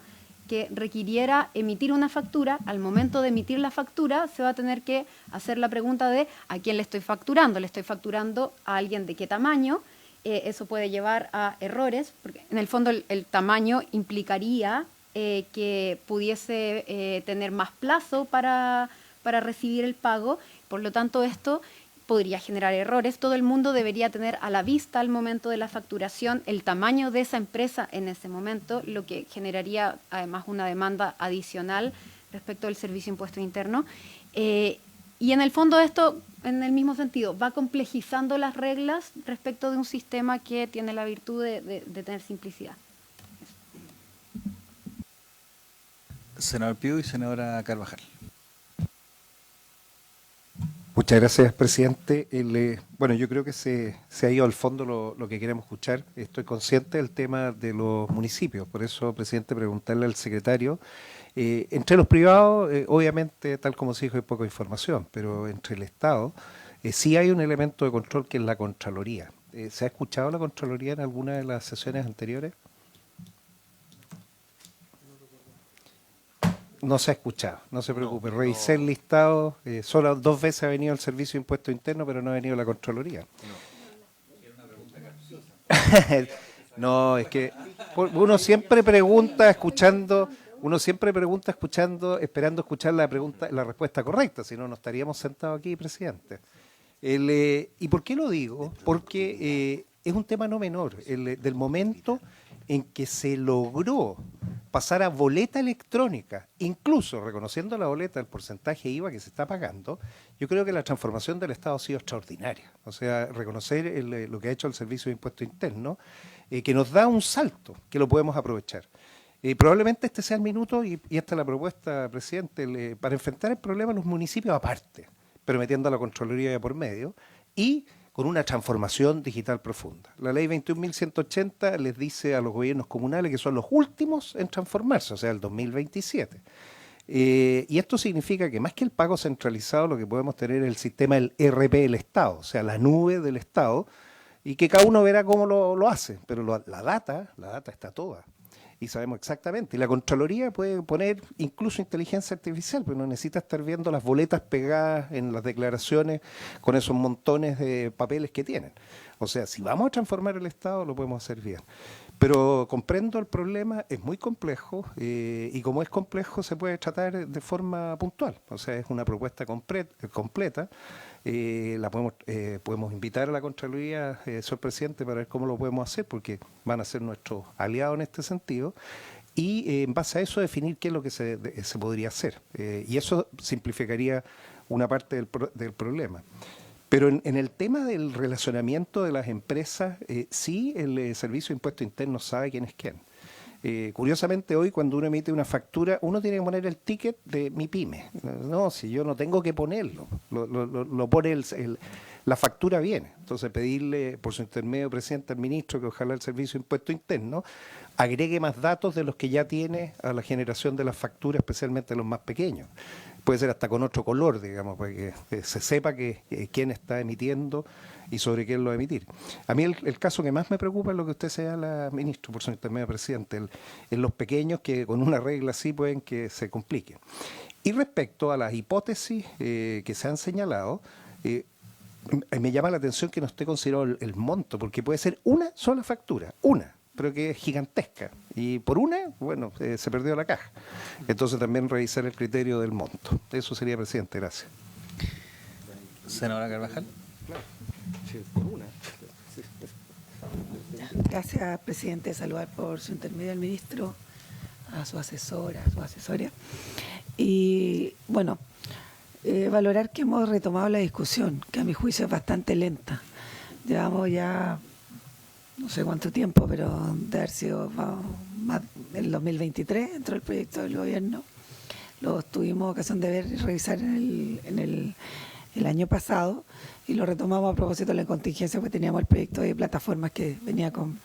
que requiriera emitir una factura, al momento de emitir la factura se va a tener que hacer la pregunta de ¿a quién le estoy facturando? ¿Le estoy facturando a alguien de qué tamaño? Eso puede llevar a errores, porque en el fondo el tamaño implicaría que pudiese tener más plazo para recibir el pago. Por lo tanto, esto podría generar errores. Todo el mundo debería tener a la vista al momento de la facturación el tamaño de esa empresa en ese momento, lo que generaría además una demanda adicional respecto del servicio de impuesto interno. Y en el fondo esto, en el mismo sentido, va complejizando las reglas respecto de un sistema que tiene la virtud de tener simplicidad. Senador Piu y senadora Carvajal. Muchas gracias, presidente. Bueno, yo creo que se ha ido al fondo lo que queremos escuchar. Estoy consciente del tema de los municipios. Por eso, presidente, preguntarle al secretario. Entre los privados, obviamente, tal como se dijo, hay poca información, pero entre el Estado sí hay un elemento de control que es la Contraloría. ¿Se ha escuchado la Contraloría en alguna de las sesiones anteriores? No se ha escuchado, no se preocupe. Revisé el listado, solo 2 veces ha venido el Servicio de Impuesto Interno, pero no ha venido la Contraloría. No, es que uno siempre pregunta escuchando, esperando escuchar la respuesta correcta, si no, no estaríamos sentados aquí, presidente. ¿Y por qué lo digo? Porque es un tema no menor, del momento en que se logró pasar a boleta electrónica, incluso reconociendo la boleta el porcentaje IVA que se está pagando, yo creo que la transformación del Estado ha sido extraordinaria. O sea, reconocer lo que ha hecho el Servicio de Impuesto Interno, que nos da un salto, que lo podemos aprovechar. Probablemente este sea el minuto, y esta es la propuesta, presidente, para enfrentar el problema en los municipios aparte, pero metiendo a la Contraloría por medio, y con una transformación digital profunda. La ley 21.180 les dice a los gobiernos comunales que son los últimos en transformarse, o sea, el 2027. Y esto significa que más que el pago centralizado, lo que podemos tener es el sistema del ERP del Estado, o sea, la nube del Estado, y que cada uno verá cómo lo hace, pero la data está toda. Y sabemos exactamente. Y la Contraloría puede poner incluso inteligencia artificial, pero no necesita estar viendo las boletas pegadas en las declaraciones con esos montones de papeles que tienen. O sea, si vamos a transformar el Estado, lo podemos hacer bien. Pero comprendo el problema, es muy complejo, y como es complejo se puede tratar de forma puntual. O sea, es una propuesta completa. Podemos invitar a la Contraloría, señor presidente, para ver cómo lo podemos hacer, porque van a ser nuestros aliados en este sentido, y en base a eso definir qué es lo que se podría hacer. Y eso simplificaría una parte del problema. Pero en el tema del relacionamiento de las empresas, sí el Servicio de Impuesto Interno sabe quién es quién. Curiosamente hoy cuando uno emite una factura, uno tiene que poner el ticket de mi pyme. No, si yo no tengo que ponerlo, lo pone la factura viene. Entonces pedirle por su intermedio, presidente, al ministro, que ojalá el Servicio de Impuesto Interno agregue más datos de los que ya tiene a la generación de las facturas, especialmente los más pequeños. Puede ser hasta con otro color, digamos, para que se sepa quién está emitiendo y sobre quién lo va a emitir. A mí el caso que más me preocupa es lo que usted señala, ministro, por su intermedio, presidente, en los pequeños que con una regla así pueden que se compliquen. Y respecto a las hipótesis que se han señalado, me llama la atención que no esté considerado el monto, porque puede ser una sola factura, una, pero que es gigantesca. Y por una, bueno, se perdió la caja. Entonces también revisar el criterio del monto. Eso sería, presidente. Gracias. Senadora Carvajal. Sí, por una. Gracias, presidente. Saludar por su intermedio al ministro, a su asesora, a su asesoría. Y bueno, valorar que hemos retomado la discusión, que a mi juicio es bastante lenta. Llevamos ya no sé cuánto tiempo, pero de haber sido más el 2023 entró el proyecto del gobierno. Lo tuvimos ocasión de ver y revisar en el año pasado y lo retomamos a propósito de la contingencia, porque teníamos el proyecto de plataformas que venía con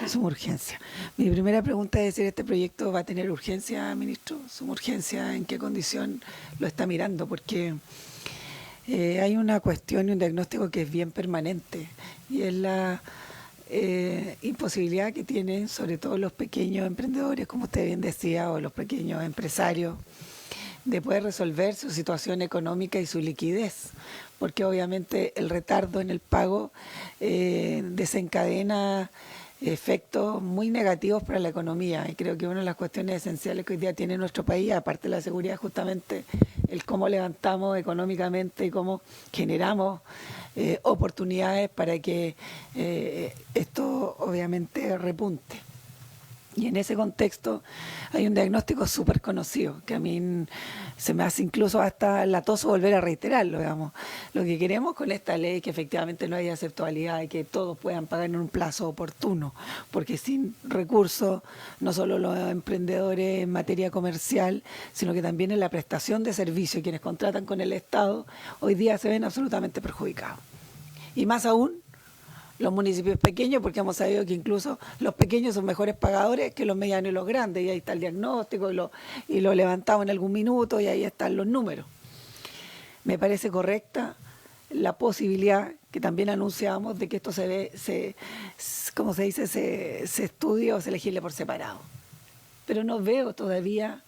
suma urgencia. Mi primera pregunta es si este proyecto va a tener urgencia, ministro. ¿Suma urgencia en qué condición lo está mirando? Porque hay una cuestión y un diagnóstico que es bien permanente, y es la imposibilidad que tienen, sobre todo los pequeños emprendedores, como usted bien decía, o los pequeños empresarios, de poder resolver su situación económica y su liquidez, porque obviamente el retardo en el pago desencadena efectos muy negativos para la economía, y creo que una de las cuestiones esenciales que hoy día tiene nuestro país, aparte de la seguridad, es justamente el cómo levantamos económicamente y cómo generamos oportunidades para que esto obviamente repunte. Y en ese contexto hay un diagnóstico súper conocido, que a mí se me hace incluso hasta latoso volver a reiterarlo, digamos. Lo que queremos con esta ley es que efectivamente no haya exceptualidad y que todos puedan pagar en un plazo oportuno, porque sin recursos, no solo los emprendedores en materia comercial, sino que también en la prestación de servicios, quienes contratan con el Estado, hoy día se ven absolutamente perjudicados. Y más aún, los municipios pequeños, porque hemos sabido que incluso los pequeños son mejores pagadores que los medianos y los grandes, y ahí está el diagnóstico y lo levantamos en algún minuto y ahí están los números. Me parece correcta la posibilidad que también anunciamos de que esto como se dice, se estudie o se legisle por separado. Pero no veo todavía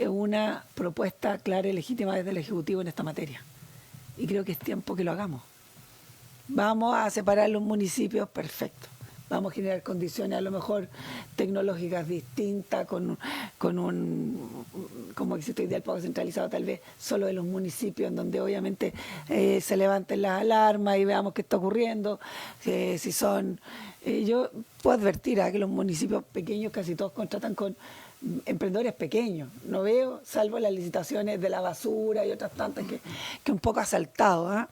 una propuesta clara y legítima desde el Ejecutivo en esta materia. Y creo que es tiempo que lo hagamos. Vamos a separar los municipios, perfecto. Vamos a generar condiciones a lo mejor tecnológicas distintas, con como existe hoy día el pago centralizado, tal vez solo de los municipios, en donde obviamente se levanten las alarmas y veamos qué está ocurriendo. Si son, yo puedo advertir que los municipios pequeños casi todos contratan con emprendedores pequeños. No veo, salvo las licitaciones de la basura y otras tantas que un poco asaltado,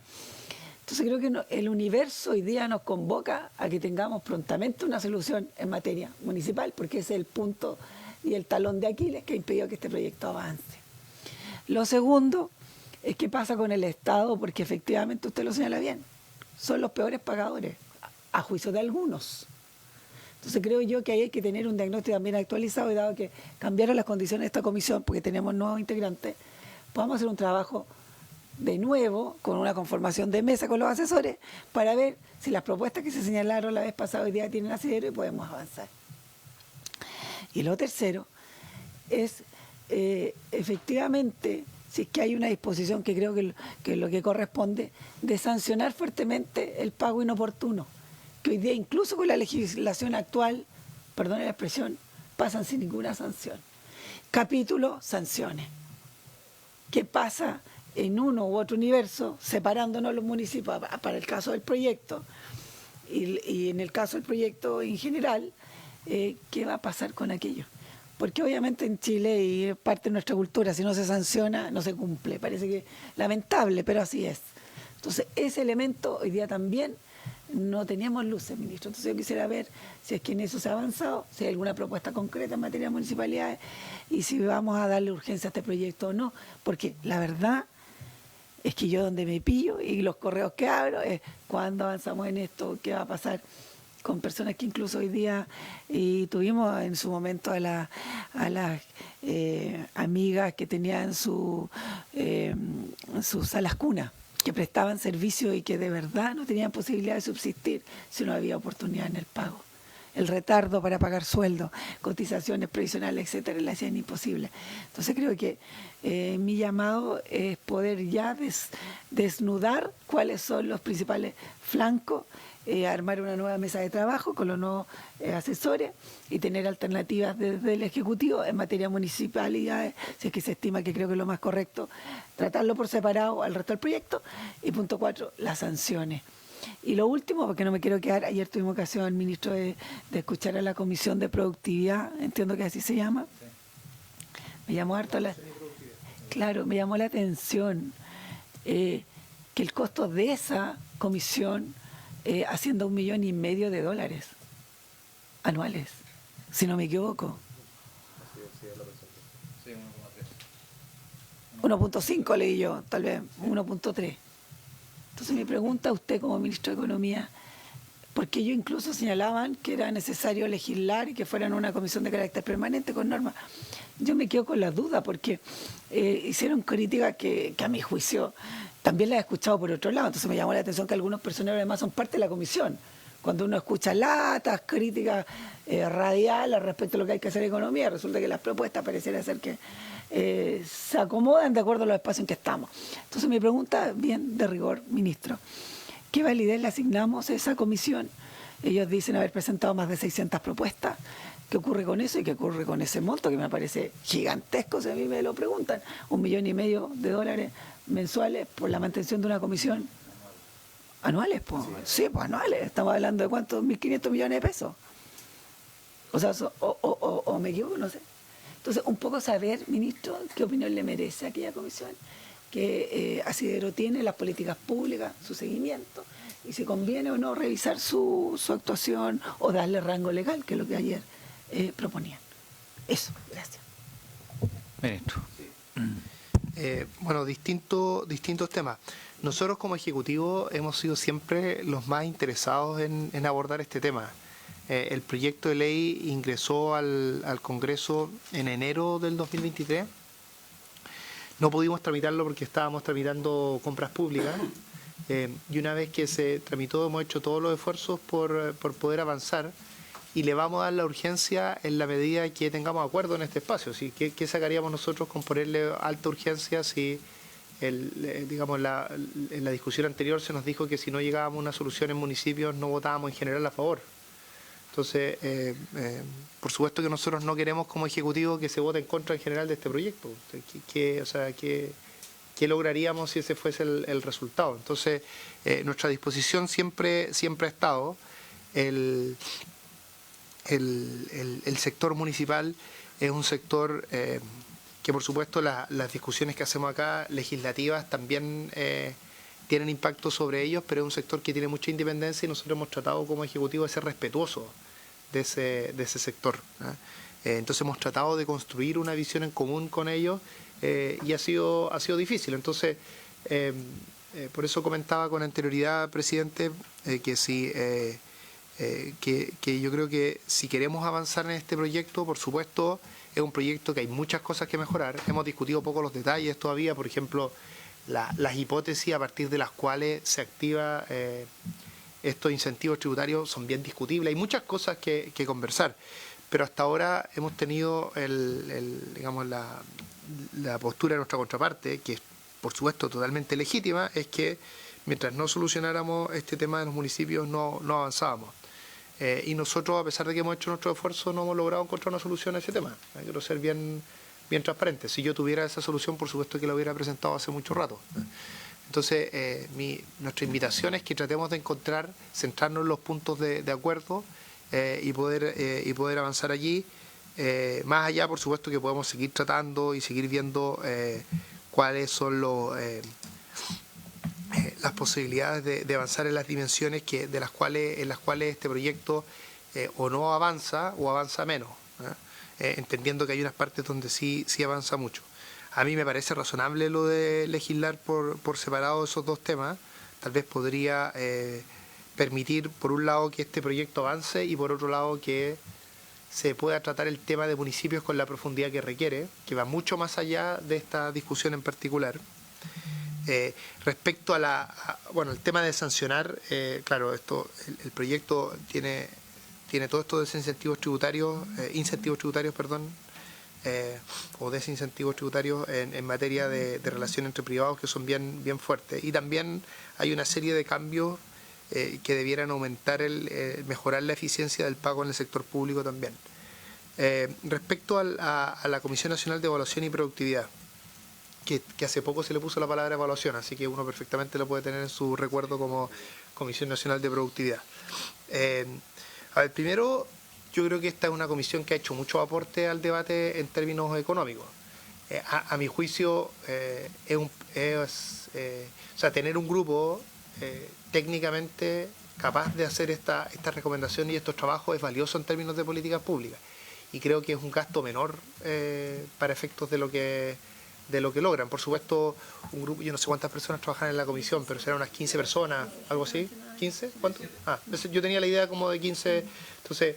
Entonces creo que el universo hoy día nos convoca a que tengamos prontamente una solución en materia municipal, porque ese es el punto y el talón de Aquiles que ha impedido que este proyecto avance. Lo segundo es qué pasa con el Estado, porque efectivamente usted lo señala bien, son los peores pagadores, a juicio de algunos. Entonces creo yo que ahí hay que tener un diagnóstico también actualizado, y dado que cambiaron las condiciones de esta comisión, porque tenemos nuevos integrantes, podamos hacer un trabajo de nuevo, con una conformación de mesa con los asesores, para ver si las propuestas que se señalaron la vez pasada hoy día tienen asidero y podemos avanzar. Y lo tercero es, efectivamente, si es que hay una disposición que creo que es lo que corresponde, de sancionar fuertemente el pago inoportuno, que hoy día incluso con la legislación actual, perdone la expresión, pasan sin ninguna sanción. Capítulo, sanciones. ¿Qué pasa en uno u otro universo, separándonos los municipios para el caso del proyecto y en el caso del proyecto en general? ¿Qué va a pasar con aquello? Porque obviamente en Chile, y es parte de nuestra cultura, si no se sanciona, no se cumple. Parece que lamentable, pero así es. Entonces, ese elemento hoy día también no teníamos luces, ministro. Entonces yo quisiera ver si es que en eso se ha avanzado, si hay alguna propuesta concreta en materia de municipalidades y si vamos a darle urgencia a este proyecto o no. Porque la verdad es que yo donde me pillo y los correos que abro es cuándo avanzamos en esto, qué va a pasar con personas que incluso hoy día, y tuvimos en su momento a las amigas que tenían sus salas cunas, que prestaban servicio y que de verdad no tenían posibilidad de subsistir si no había oportunidad en el pago. el retardo para pagar sueldos, cotizaciones previsionales, etcétera, le hacían imposible. Entonces creo que mi llamado es poder ya desnudar cuáles son los principales flancos, armar una nueva mesa de trabajo con los nuevos asesores y tener alternativas desde el Ejecutivo en materia de municipalidades, si es que se estima, que creo que es lo más correcto, tratarlo por separado al resto del proyecto. Y punto 4, las sanciones. Y lo último, porque no me quiero quedar, ayer tuvimos ocasión, ministro, de escuchar a la Comisión de Productividad, entiendo que así se llama. Me llamó harto Claro, me llamó la atención que el costo de esa comisión asciende a $1,5 millones anuales, si no me equivoco. 1.5 leí yo, tal vez 1.3. Entonces mi pregunta a usted como ministro de Economía, porque ellos incluso señalaban que era necesario legislar y que fueran una comisión de carácter permanente con normas. Yo me quedo con la duda porque hicieron críticas que a mi juicio también las he escuchado por otro lado. Entonces me llamó la atención que algunos personajes además son parte de la comisión. Cuando uno escucha latas, críticas radiales respecto a lo que hay que hacer en economía, resulta que las propuestas pareciera ser que se acomodan de acuerdo a los espacios en que estamos. Entonces mi pregunta, bien de rigor, ministro, ¿qué validez le asignamos a esa comisión? Ellos dicen haber presentado más de 600 propuestas. ¿Qué ocurre con eso y qué ocurre con ese monto que me parece gigantesco si a mí me lo preguntan? $1,5 millones mensuales por la mantención de una comisión. ¿Anuales? Pues. Sí, pues anuales. Estamos hablando de cuántos, 1.500 millones de pesos. O sea, o me equivoco, no sé. Entonces, un poco saber, ministro, qué opinión le merece a aquella comisión, que asidero tiene las políticas públicas, su seguimiento, y si conviene o no revisar su actuación o darle rango legal, que es lo que ayer proponían. Eso, gracias. Ministro. Bueno, distintos temas. Nosotros como Ejecutivo hemos sido siempre los más interesados en abordar este tema. El proyecto de ley ingresó al Congreso en enero del 2023. No pudimos tramitarlo porque estábamos tramitando compras públicas. Y una vez que se tramitó, hemos hecho todos los esfuerzos por poder avanzar. Y le vamos a dar la urgencia en la medida que tengamos acuerdo en este espacio. ¿Sí? ¿Qué sacaríamos nosotros con ponerle alta urgencia si, digamos, en la discusión anterior se nos dijo que si no llegábamos a una solución en municipios no votábamos en general a favor? Entonces, por supuesto que nosotros no queremos como Ejecutivo que se vote en contra en general de este proyecto. ¿Qué lograríamos si ese fuese el resultado? Entonces, nuestra disposición siempre ha estado. El sector municipal es un sector que, por supuesto, las discusiones que hacemos acá, legislativas, también tienen impacto sobre ellos, pero es un sector que tiene mucha independencia y nosotros hemos tratado como Ejecutivo de ser respetuosos de ese sector. Entonces hemos tratado de construir una visión en común con ellos y ha sido difícil. Entonces, por eso comentaba con anterioridad, presidente, que si... que yo creo que si queremos avanzar en este proyecto, por supuesto, es un proyecto que hay muchas cosas que mejorar. Hemos discutido poco los detalles todavía, por ejemplo, las hipótesis a partir de las cuales se activa estos incentivos tributarios son bien discutibles. Hay muchas cosas que conversar, pero hasta ahora hemos tenido digamos, la postura de nuestra contraparte, que es, por supuesto, totalmente legítima, es que mientras no solucionáramos este tema de los municipios no avanzábamos. Y nosotros, a pesar de que hemos hecho nuestro esfuerzo, no hemos logrado encontrar una solución a ese tema. Quiero ser bien transparente. Si yo tuviera esa solución, por supuesto que la hubiera presentado hace mucho rato. Entonces, nuestra invitación es que tratemos de centrarnos en los puntos de acuerdo y poder avanzar allí. Más allá, por supuesto, que podemos seguir tratando y seguir viendo cuáles son las posibilidades de avanzar en las dimensiones en las cuales este proyecto o no avanza o avanza menos, entendiendo que hay unas partes donde sí avanza mucho. A mí me parece razonable lo de legislar por separado esos dos temas. Tal vez podría permitir, por un lado, que este proyecto avance y por otro lado que se pueda tratar el tema de municipios con la profundidad que requiere, que va mucho más allá de esta discusión en particular. Respecto al tema de sancionar, claro, el proyecto tiene tiene todos estos incentivos tributarios, o desincentivos tributarios en materia de relación entre privados que son bien fuertes. Y también hay una serie de cambios que debieran aumentar mejorar la eficiencia del pago en el sector público también. Respecto a la Comisión Nacional de Evaluación y Productividad, que hace poco se le puso la palabra evaluación, así que uno perfectamente lo puede tener en su recuerdo como Comisión Nacional de Productividad. Primero, yo creo que esta es una comisión que ha hecho mucho aporte al debate en términos económicos. A mi juicio, tener un grupo técnicamente capaz de hacer esta recomendación y estos trabajos es valioso en términos de políticas públicas. Y creo que es un gasto menor para efectos de lo que logran. Por supuesto, un grupo, yo no sé cuántas personas trabajan en la comisión, pero serán unas 15 personas, algo así. ¿15? ¿Cuánto? Yo tenía la idea como de 15. Entonces,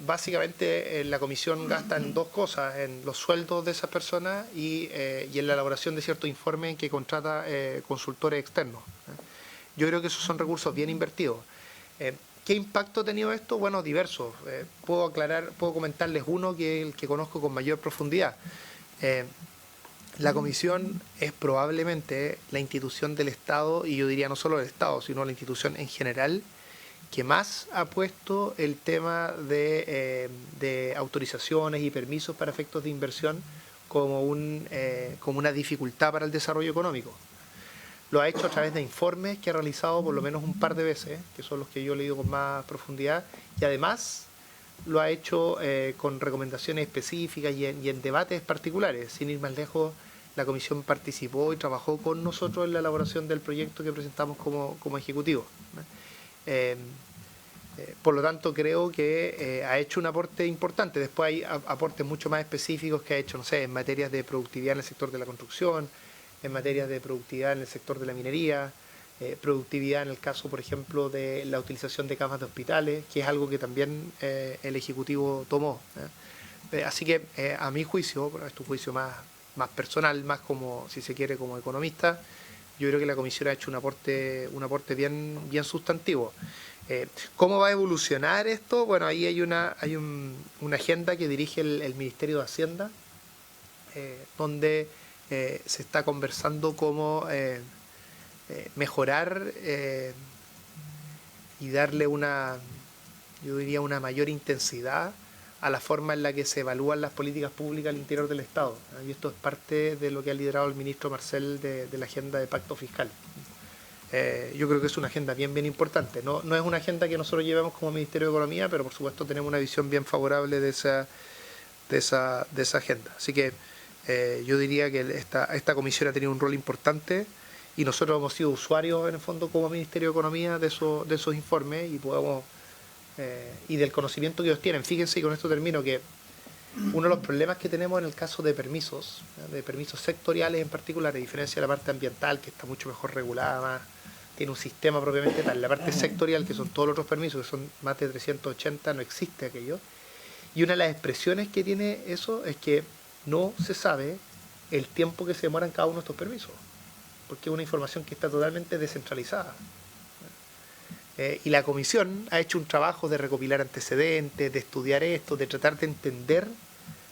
básicamente en la comisión gastan dos cosas, en los sueldos de esas personas y en la elaboración de ciertos informes en que contrata consultores externos. Yo creo que esos son recursos bien invertidos. ¿Qué impacto ha tenido esto? Bueno, diversos. Puedo comentarles uno que es el que conozco con mayor profundidad. La comisión es probablemente la institución del Estado, y yo diría no solo del Estado, sino la institución en general, que más ha puesto el tema de autorizaciones y permisos para efectos de inversión como una dificultad para el desarrollo económico. Lo ha hecho a través de informes que ha realizado por lo menos un par de veces, que son los que yo he leído con más profundidad, y además lo ha hecho con recomendaciones específicas y en debates particulares. Sin ir más lejos, la comisión participó y trabajó con nosotros en la elaboración del proyecto que presentamos como ejecutivo. Por lo tanto, creo que ha hecho un aporte importante. Después hay aportes mucho más específicos que ha hecho, no sé, en materias de productividad en el sector de la construcción, en materias de productividad en el sector de la minería, productividad en el caso, por ejemplo, de la utilización de camas de hospitales, que es algo que también el Ejecutivo tomó. Así que, a mi juicio, pero es un juicio más personal, más como, si se quiere, como economista, yo creo que la Comisión ha hecho un aporte bien sustantivo. ¿Cómo va a evolucionar esto? Bueno, ahí hay una agenda que dirige el Ministerio de Hacienda, donde se está conversando cómo mejorar y darle una mayor intensidad a la forma en la que se evalúan las políticas públicas al interior del Estado. Y esto es parte de lo que ha liderado el ministro Marcel de la agenda de pacto fiscal. Yo creo que es una agenda bien importante. No es una agenda que nosotros llevemos como Ministerio de Economía, pero por supuesto tenemos una visión bien favorable de esa agenda. Así que yo diría que esta comisión ha tenido un rol importante y nosotros hemos sido usuarios, en el fondo, como Ministerio de Economía de esos informes y del conocimiento que ellos tienen. Fíjense, y con esto termino, que uno de los problemas que tenemos en el caso de permisos sectoriales en particular, a diferencia de la parte ambiental, que está mucho mejor regulada, tiene un sistema propiamente tal, la parte sectorial, que son todos los otros permisos, que son más de 380, no existe aquello. Y una de las expresiones que tiene eso es que no se sabe el tiempo que se demora en cada uno de estos permisos, porque es una información que está totalmente descentralizada. Y la comisión ha hecho un trabajo de recopilar antecedentes, de estudiar esto, de tratar de entender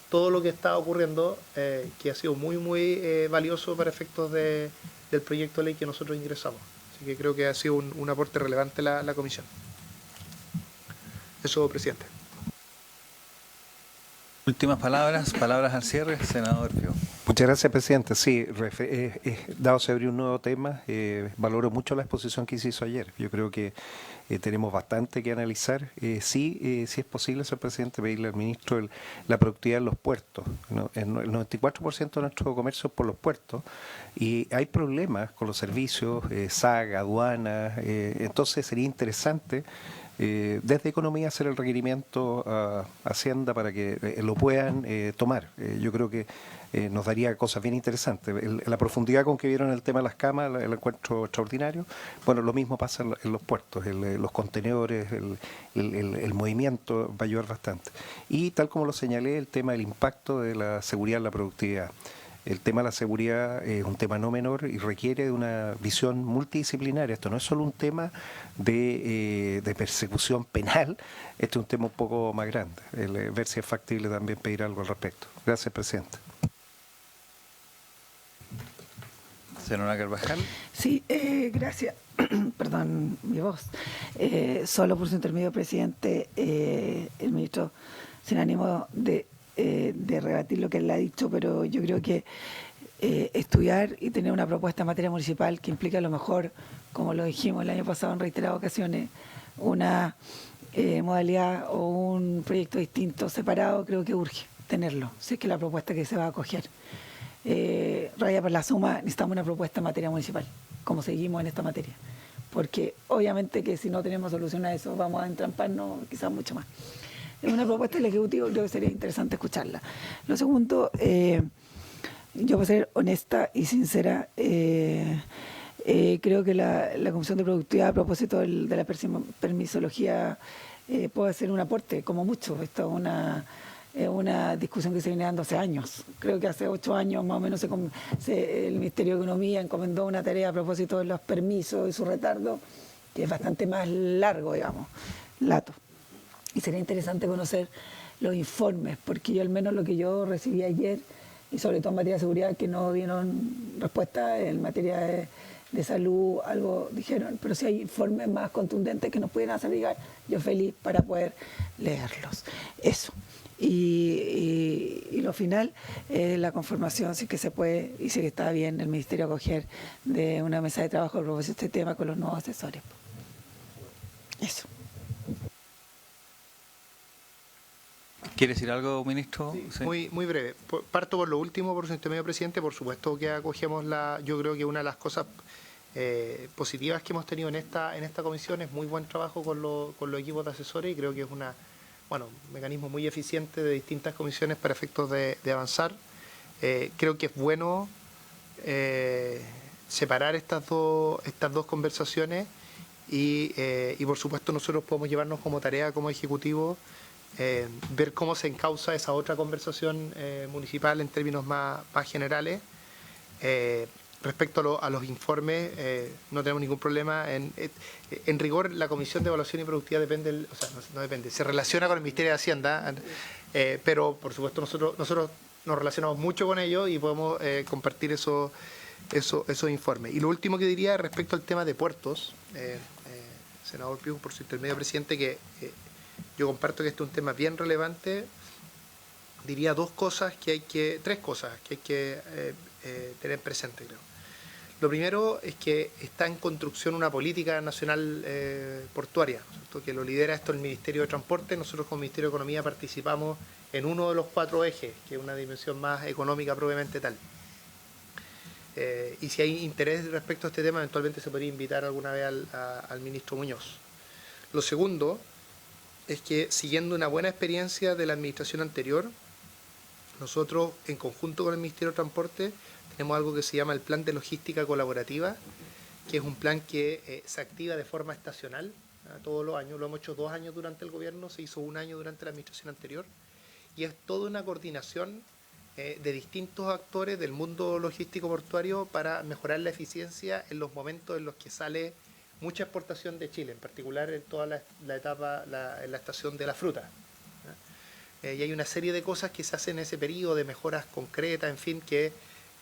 todo lo que está ocurriendo, que ha sido muy valioso para efectos del proyecto de ley que nosotros ingresamos. Así que creo que ha sido un aporte relevante la comisión. Eso, presidente. Últimas palabras al cierre, senador Pío. Muchas gracias, presidente. Sí, dado se abrió un nuevo tema, valoro mucho la exposición que se hizo ayer. Yo creo que tenemos bastante que analizar. Sí es posible, señor presidente, pedirle al ministro la productividad en los puertos. ¿No? El 94% de nuestro comercio es por los puertos y hay problemas con los servicios, SAG, aduanas. Entonces sería interesante desde Economía hacer el requerimiento a Hacienda para que lo puedan tomar. Yo creo que nos daría cosas bien interesantes. La profundidad con que vieron el tema de las camas, el encuentro extraordinario. Bueno, lo mismo pasa en los puertos, los contenedores, el movimiento va a ayudar bastante. Y tal como lo señalé, el tema del impacto de la seguridad en la productividad. El tema de la seguridad es un tema no menor y requiere de una visión multidisciplinaria. Esto no es solo un tema de persecución penal, esto es un tema un poco más grande. Ver si es factible también pedir algo al respecto. Gracias, presidente. Senadora Carvajal. Sí, gracias. Perdón, mi voz. Solo por su intermedio, presidente, el ministro, sin ánimo de rebatir lo que él ha dicho, pero yo creo que estudiar y tener una propuesta en materia municipal que implica a lo mejor, como lo dijimos el año pasado en reiteradas ocasiones, una modalidad o un proyecto distinto, separado, creo que urge tenerlo, si es que la propuesta que se va a acoger. Raya por la suma, necesitamos una propuesta en materia municipal, como seguimos en esta materia, porque obviamente que si no tenemos solución a eso vamos a entramparnos quizás mucho más. Es una propuesta del Ejecutivo, creo que sería interesante escucharla. Lo segundo, yo para ser honesta y sincera, creo que la Comisión de Productividad, a propósito de la permisología, puede hacer un aporte, como mucho. Esto es una discusión que se viene dando hace años. Creo que hace 8 años más o menos el Ministerio de Economía encomendó una tarea a propósito de los permisos y su retardo, que es bastante más largo, digamos, lato. Y sería interesante conocer los informes, porque yo al menos lo que yo recibí ayer, y sobre todo en materia de seguridad, que no dieron respuesta, en materia de salud algo dijeron, pero si hay informes más contundentes que nos pudieran hacer llegar, yo feliz para poder leerlos. Eso. Y lo final, la conformación, sí que se puede, y sí que está bien el Ministerio acoger de una mesa de trabajo a propósito de este tema con los nuevos asesores. Eso. ¿Quiere decir algo, ministro? Sí, Sí. muy breve. Parto por lo último, por su intermedio, presidente. Por supuesto que acogemos yo creo que una de las cosas positivas que hemos tenido en esta comisión es muy buen trabajo con los equipos de asesores, y creo que es un mecanismo muy eficiente de distintas comisiones para efectos de avanzar. Creo que es bueno separar estas dos conversaciones y por supuesto nosotros podemos llevarnos como tarea, como Ejecutivo, ver cómo se encauza esa otra conversación municipal en términos más generales. Respecto a los informes, no tenemos ningún problema. En rigor, la Comisión de Evaluación y Productividad depende, no depende, se relaciona con el Ministerio de Hacienda, pero por supuesto nosotros nos relacionamos mucho con ellos y podemos compartir esos informes. Y lo último que diría respecto al tema de puertos, senador Pius, por su intermedio, presidente, que yo comparto que este es un tema bien relevante. Diría tres cosas que hay que tener presente, creo. Lo primero es que está en construcción una política nacional portuaria, ¿cierto?, que lo lidera esto el Ministerio de Transporte. Nosotros como Ministerio de Economía participamos en uno de los 4 ejes, que es una dimensión más económica propiamente tal. Y si hay interés respecto a este tema, eventualmente se podría invitar alguna vez al ministro Muñoz. Lo segundo es que, siguiendo una buena experiencia de la administración anterior, nosotros, en conjunto con el Ministerio de Transporte, tenemos algo que se llama el Plan de Logística Colaborativa, que es un plan que se activa de forma estacional todos los años. Lo hemos hecho 2 años durante el gobierno, se hizo 1 año durante la administración anterior, y es toda una coordinación de distintos actores del mundo logístico portuario para mejorar la eficiencia en los momentos en los que sale mucha exportación de Chile, en particular en toda la etapa, en la estación de la fruta. Y hay una serie de cosas que se hacen en ese periodo, de mejoras concretas, en fin, que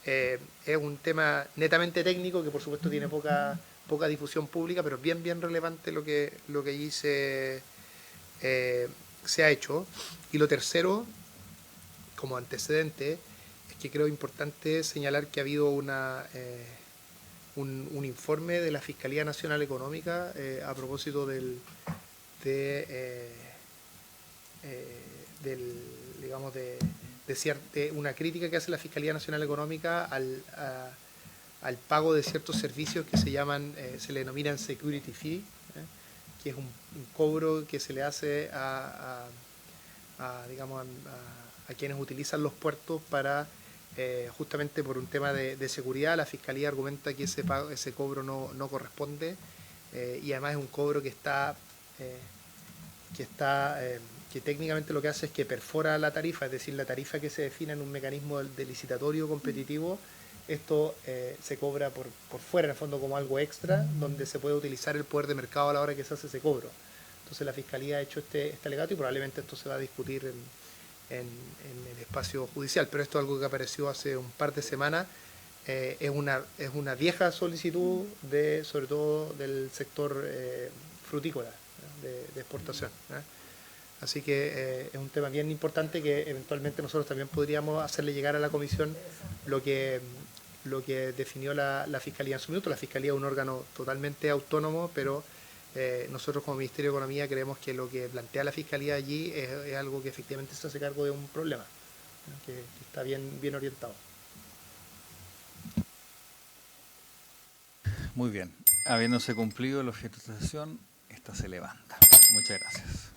es un tema netamente técnico, que por supuesto tiene poca difusión pública, pero es bien relevante lo que allí se ha hecho. Y lo tercero, como antecedente, es que creo importante señalar que ha habido un informe de la Fiscalía Nacional Económica a propósito de una crítica que hace la Fiscalía Nacional Económica al pago de ciertos servicios que se le denominan security fee, que es un cobro que se le hace a quienes utilizan los puertos para justamente por un tema de seguridad. La Fiscalía argumenta que ese cobro no corresponde, y además es un cobro que está que técnicamente lo que hace es que perfora la tarifa, es decir, la tarifa que se define en un mecanismo de licitatorio competitivo, esto se cobra por fuera, en el fondo, como algo extra, donde se puede utilizar el poder de mercado a la hora que se hace ese cobro. Entonces la Fiscalía ha hecho este alegato y probablemente esto se va a discutir en el espacio judicial, pero esto es algo que apareció hace un par de semanas. Es una vieja solicitud, sobre todo del sector frutícola, de exportación. Así que es un tema bien importante que eventualmente nosotros también podríamos hacerle llegar a la Comisión lo que definió la Fiscalía en su minuto. La Fiscalía es un órgano totalmente autónomo, pero nosotros como Ministerio de Economía creemos que lo que plantea la Fiscalía allí es algo que efectivamente se hace cargo de un problema, que está bien orientado. Muy bien. Habiéndose cumplido el objeto de esta sesión, esta se levanta. Muchas gracias.